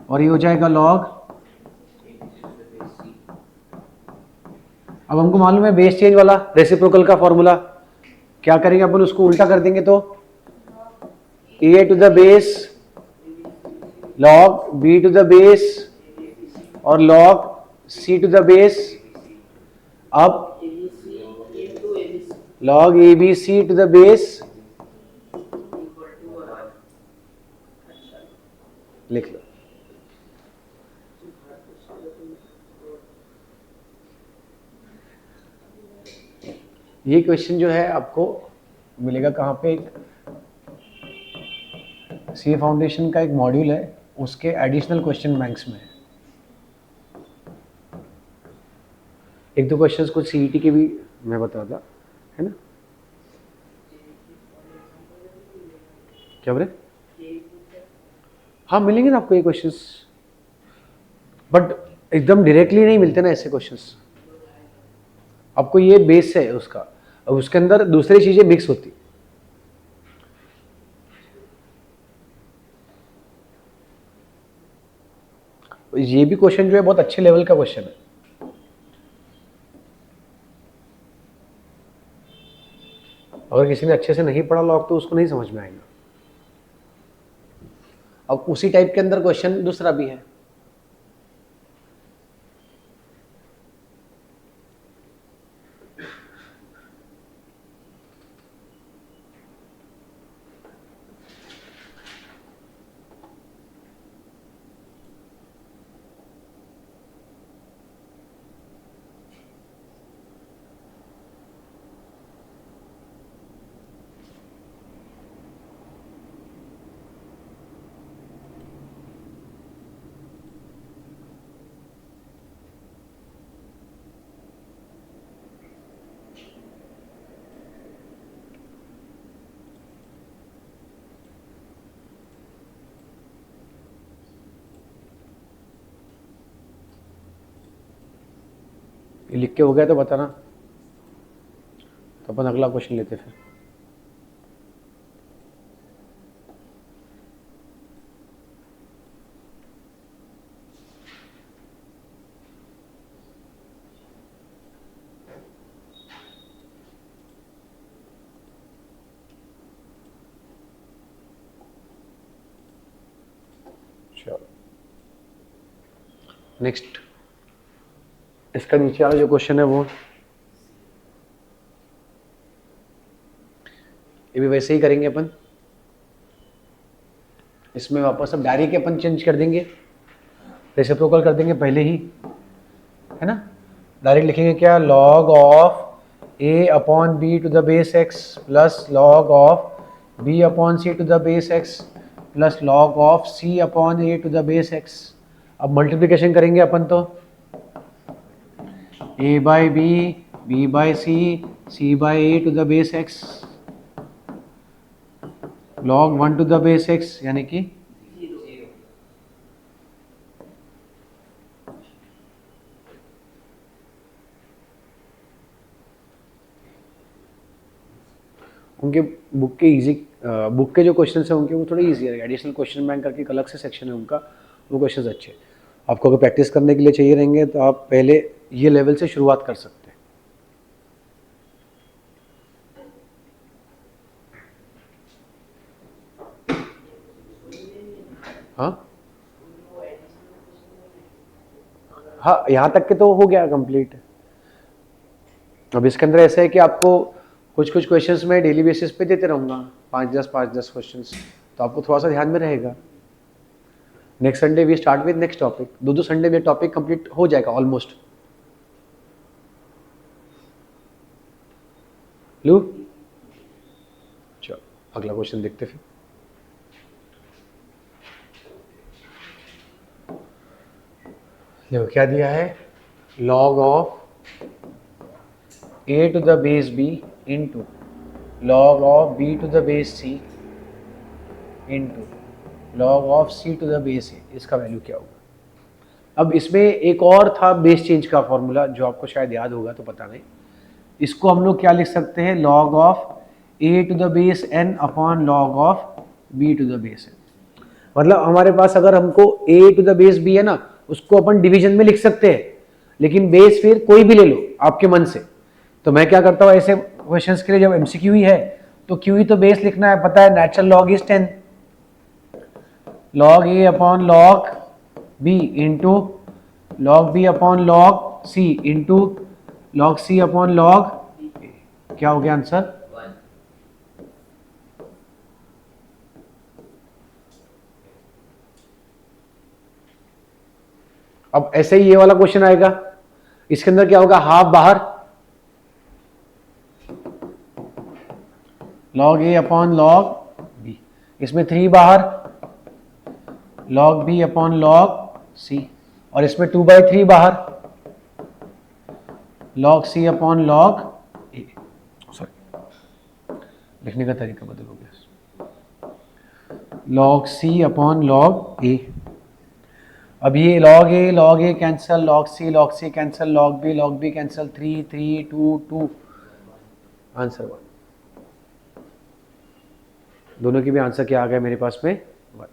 और ये हो जाएगा log। अब हमको मालूम है बेस चेंज वाला रेसिप्रोकल का फॉर्मूला, क्या करेंगे अपन, उसको उल्टा कर देंगे, तो A to the base log B to the base और log C to the base. अब log ABC to the base लिख लो, ये क्वेश्चन जो है आपको मिलेगा कहाँ पे, सी फाउंडेशन का एक मॉड्यूल है, उसके एडिशनल क्वेश्चन बैंक्स में है। एक दो क्वेश्चंस कुछ सीईटी के भी मैं बता था, है ना? क्या बोले? हाँ मिलेंगे ना आपको ये क्वेश्चंस, बट एकदम डायरेक्टली नहीं मिलते ना ऐसे क्वेश्चंस। आपको ये बेस है उसका, अब उसके अंदर दूसरी चीजें मिक्स होती। ये भी क्वेश्चन जो है बहुत अच्छे लेवल का क्वेश्चन है। अगर किसी ने अच्छे से नहीं पढ़ा लॉग तो उसको नहीं समझ में आएगा। अब उसी टाइप के अंदर क्वेश्चन दूसरा भी है। ये लिख के हो गया तो बताना, तो अपन अगला क्वेश्चन लेते फिर। चलो नेक्स्ट, इसका नीचे वाला जो क्वेश्चन है वो ये भी वैसे ही करेंगे अपन। इसमें वापस अब डायरेक्ट अपन चेंज कर देंगे, रेसिप्रोकल कर देंगे पहले ही, है ना? डायरेक्ट लिखेंगे क्या, log of a upon b to the base x plus log of b upon c to the base x plus log of c upon a to the base x. अब मल्टीप्लिकेशन करेंगे अपन तो a by b, b by c by a to the base x log 1 to the base x, यानी कि उनके बुक के इजी, बुक के जो क्वेश्चन हैं उनके वो थोड़े इजी है। एडिशनल क्वेश्चन बैंक करके एक अलग से सेक्शन है उनका, वो क्वेश्चन अच्छे आपको अगर प्रैक्टिस करने के लिए चाहिए रहेंगे तो आप पहले ये लेवल से शुरुआत कर सकते हैं। हाँ हाँ, यहाँ तक के तो हो गया कंप्लीट। अब इसके अंदर ऐसा है कि आपको कुछ कुछ क्वेश्चंस मैं डेली बेसिस पे देते रहूँगा, 5-10 क्वेश्चंस, तो आपको थोड़ा सा ध्यान में रहेगा। Next Sunday we start with next topic, दो संडे में टॉपिक कंप्लीट हो जाएगा ऑलमोस्ट। लू चलो अगला क्वेश्चन देखते फिर। देखो क्या दिया है, log of a to the base b into log of b to the base c into log of c to the base a, इसका वैल्यू क्या होगा। अब इसमें एक और था बेस चेंज का फॉर्मूला जो आपको शायद याद होगा, तो पता नहीं, इसको हम लोग क्या लिख सकते हैं, log of a to the base n upon log of b to the base n। मतलब हमारे पास अगर हमको a to the base b है ना, उसको अपन डिवीजन में लिख सकते हैं, लेकिन बेस फिर कोई भी ले लो आपके मन से। तो मैं क्या करता हूँ ऐसे क्वेश्चंस के लिए, जब एमसीक्यू ही है तो क्यू ही तो बेस लिखना है, पता है natural log is 10, log a upon log b into log b upon log c into log c upon log, क्या हो गया आंसर, अब ऐसे ही ये वाला क्वेश्चन आएगा, इसके अंदर क्या होगा, हाफ बाहर, log a upon log b, इसमें 3 बाहर, log b upon log c, और इसमें 2/3 बाहर, log c upon log a। Sorry, लिखने का तरीका बदल हो गया, log c upon log a। अब ये log a cancel, log c cancel, log b cancel, 3 3 2 2, answer 1। दोनों की भी आंसर क्या आ गया मेरे पास में, 1।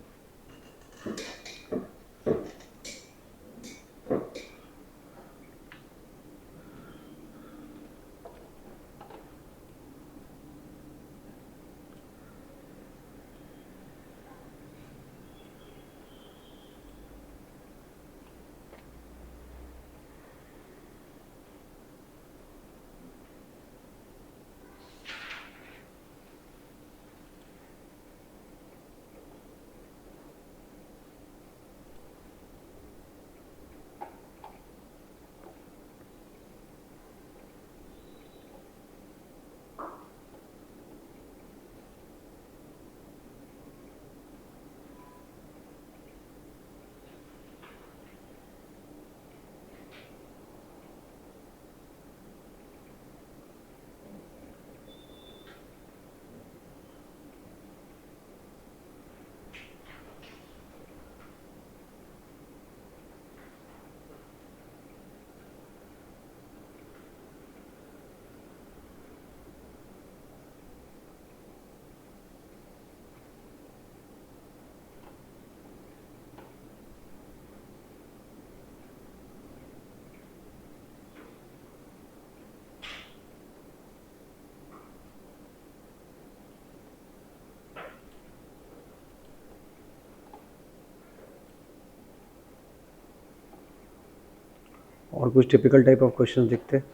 और कुछ टिपिकल टाइप ऑफ क्वेश्चन दिखते हैं।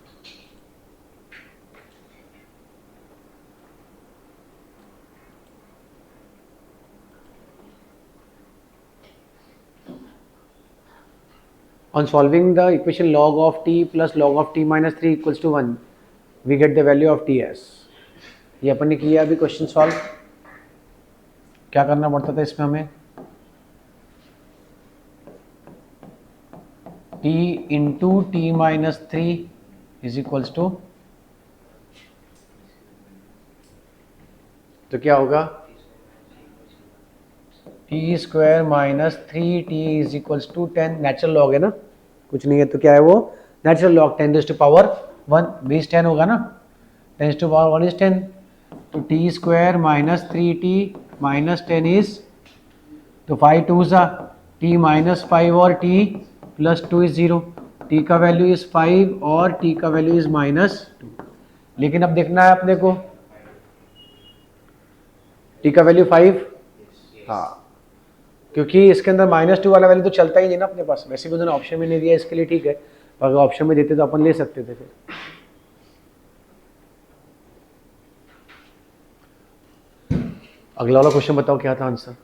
On solving the equation log of t plus log of t minus 3 equals to 1, we get the value of ts। ये अपन ने किया अभी क्वेश्चन सॉल्व। क्या करना पड़ता था इसमें हमें, t into t minus 3 is equals to, तो क्या होगा, t square minus 3t is equals to 10। Natural log है ना, कुछ नहीं है तो क्या है वो, natural log 10 to power 1, base 10 होगा ना, 10 टू पावर 1 इज 10, तो T square minus 3t minus 10 is, तो 5 टू सा t माइनस 5 और t प्लस 2 इज 0, t का वैल्यू इज 5 और t का वैल्यू इज माइनस 2। लेकिन अब देखना है अपने को, t का वैल्यू 5, हाँ, क्योंकि इसके अंदर -2 वाला वैल्यू तो चलता ही नहीं ना अपने पास, वैसे भी उन्होंने ऑप्शन में नहीं दिया इसके लिए, ठीक है, पर अगर ऑप्शन में देते तो अपन ले सकते थे। फिर अगला वाला क्वेश्चन बताओ क्या था आंसर।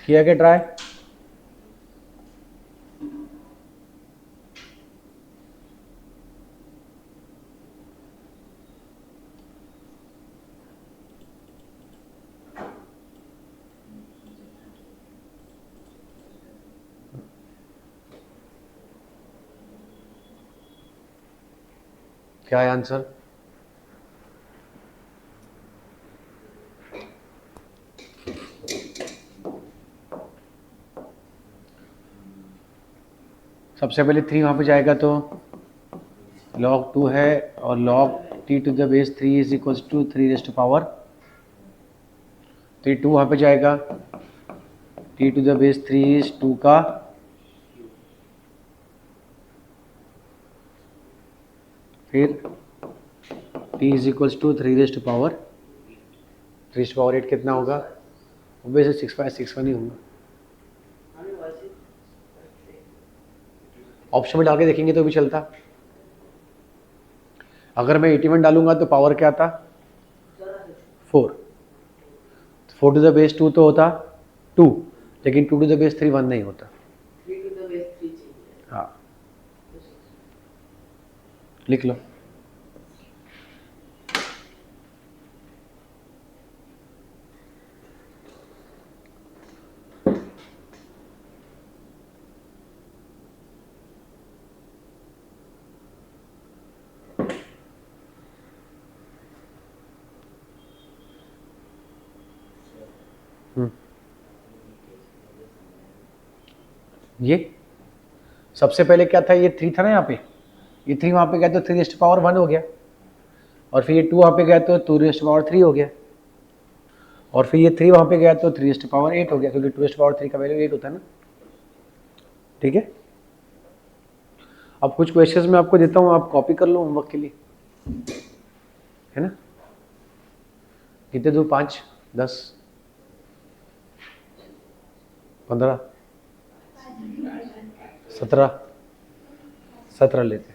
किया क्या ट्राई, क्या है आंसर, सबसे पहले 3 वहाँ पे जाएगा तो log 2 है और log t to the base 3 is equals to 3 raised to power, तो ये 2 वहाँ पे जाएगा, t to the base 3 is 2 का फिर t is equals to 3 raised to power 8 कितना होगा, ऑब्वियसली 6.61 ही होगा। ऑप्शन में डाल के देखेंगे तो भी चलता। अगर मैं 81 डालूंगा तो पावर क्या आता, 4 टू द बेस 2 तो होता 2, लेकिन 2 टू द बेस 3 1 नहीं होता। 3 to the base 3 चाहिए। हाँ लिख लो। ये सबसे पहले क्या था, ये 3 था ना यहाँ पे, ये 3 वहाँ पे गया तो 3 रेस्ट पावर 1 हो गया, और फिर ये 2 वहाँ पे गया तो 2 रेस्ट पावर 3 हो गया, और फिर ये 3 वहाँ पे गया तो 3 रेस्ट पावर 8 हो गया, क्योंकि 2 रेस्ट पावर 3 का वैल्यू 8 होता है ना। ठीक है, अब कुछ क्वेश्चंस मैं आपको देता हूँ, आप कॉपी कर लो होमवर्क के लिए, है ना। कितने दो, 5 10 15 17 लेते हैं।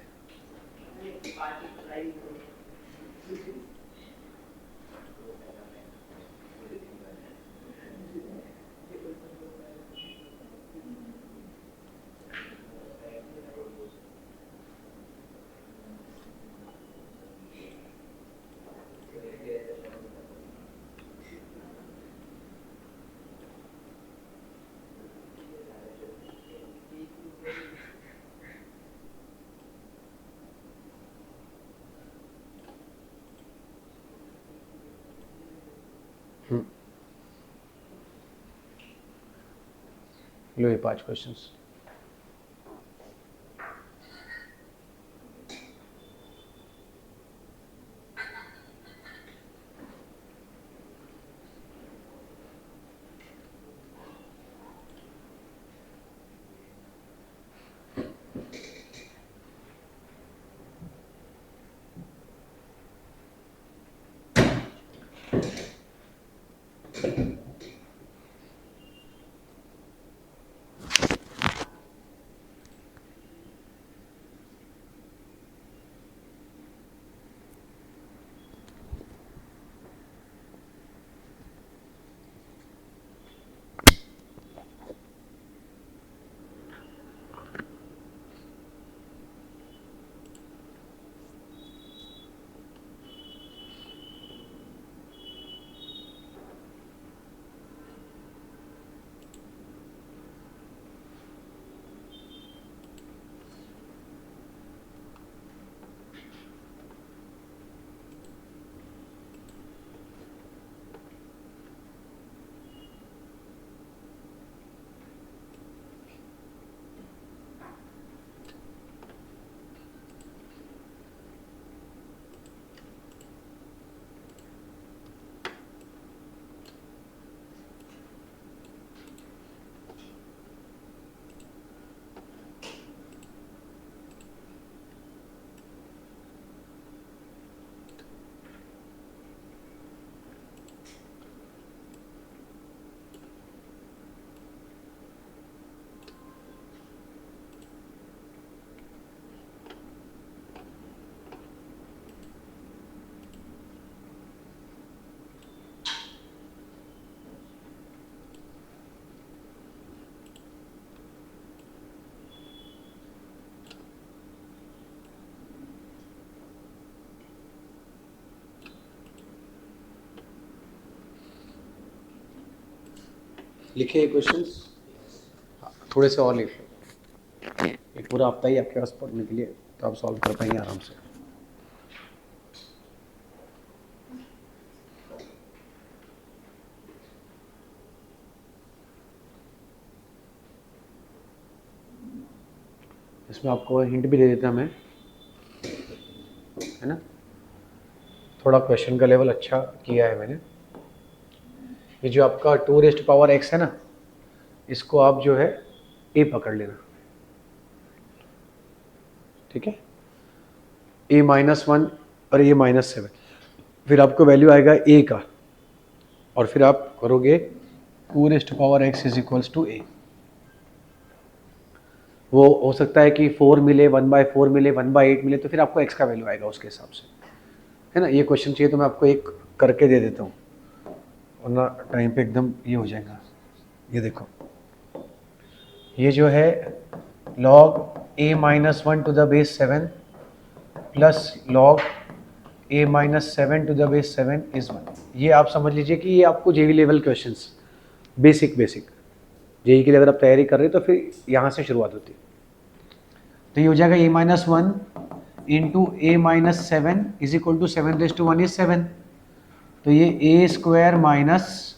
लो ये 5 क्वेश्चंस। लिखे क्वेश्चंस, थोड़े से और लिख लो, एक पूरा हफ्ता ही आपके पास पढ़ने के लिए, तो आप सॉल्व कर पाएंगे आराम से। इसमें आपको हिंट भी दे देता मैं, है ना, थोड़ा क्वेश्चन का लेवल अच्छा किया है मैंने। ये जो आपका 2⁻x है ना, इसको आप जो है a पकड़ लेना, ठीक है, a-1 और a-7, फिर आपको वैल्यू आएगा a का, और फिर आप करोगे 2⁻x is equals to a। वो हो सकता है कि 4 मिले, 1/4 मिले, 1/8 मिले, तो फिर आपको x का वैल्यू आएगा उसके हिसाब से, है ना। ये क्वेश्चन चाहिए तो मैं आपको एक करके दे देता हूँ, वरना टाइम पे एकदम ये हो जाएगा। ये देखो, ये जो है log a-1 to the base 7 plus log a-7 to the base 7 is 1। ये आप समझ लीजिए कि ये आपको JEE level questions, basic JEE के लिए अगर आप तैयारी कर रहे हो तो फिर यहाँ से शुरुआत होती है। तो ये हो जाएगा a-1 into a-7 is equal to 7⁻1 is 7, तो ये a² माइनस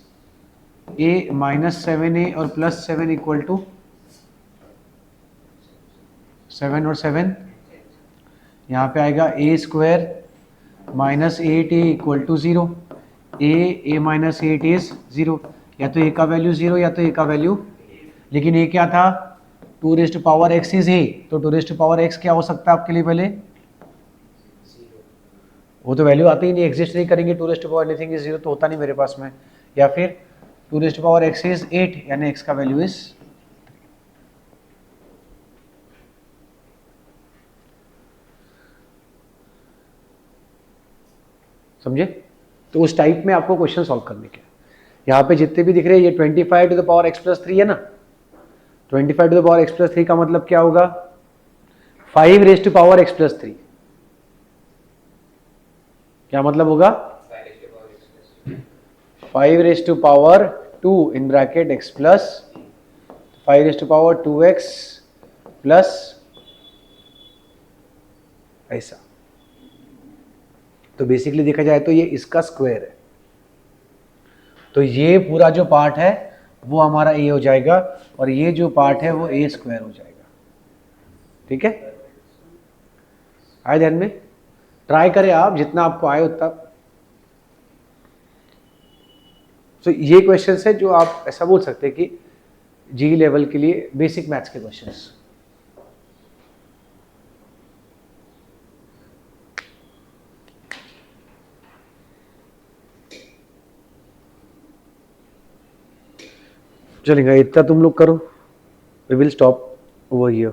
a-7a और प्लस 7 इक्वल टू 7 और 7, यहाँ पे आएगा a² minus 8a equal to 0, a-8 is 0, या तो a का वैल्यू 0 या तो a का वैल्यू, लेकिन a क्या था, 2⁻x इज a, तो 2⁻x क्या हो सकता है आपके लिए, पहले वो तो वैल्यू आती ही नहीं, एग्जिस्ट नहीं करेंगे, 2⁻ एनीथिंग इज 0 तो होता नहीं मेरे पास में, या फिर 2⁻x इज 8, यानी x का वैल्यू इज, समझे। तो उस टाइप में आपको क्वेश्चन सॉल्व करने के, यहाँ पे जितने भी दिख रहे हैं ये 25 to the power x plus 3 है ना, 25 to the power x plus 3 का मतलब क्या होगा, 5 raise to power x plus 3, क्या मतलब होगा, 5 raise to power 2 in bracket x plus 5 raise to power 2x plus ऐसा। तो बेसिकली देखा जाए तो ये इसका स्क्वायर है, तो ये पूरा जो पार्ट है वो हमारा a हो जाएगा, और ये जो पार्ट है वो a² हो जाएगा, ठीक है। आए ध्यान में, ट्राई करें आप जितना आपको आए उतना। तो ये क्वेश्चन है जो आप ऐसा बोल सकते हैं कि जी लेवल के लिए बेसिक मैथ्स के क्वेश्चंस। चलेगा, इतना तुम लोग करो, we will stop over here.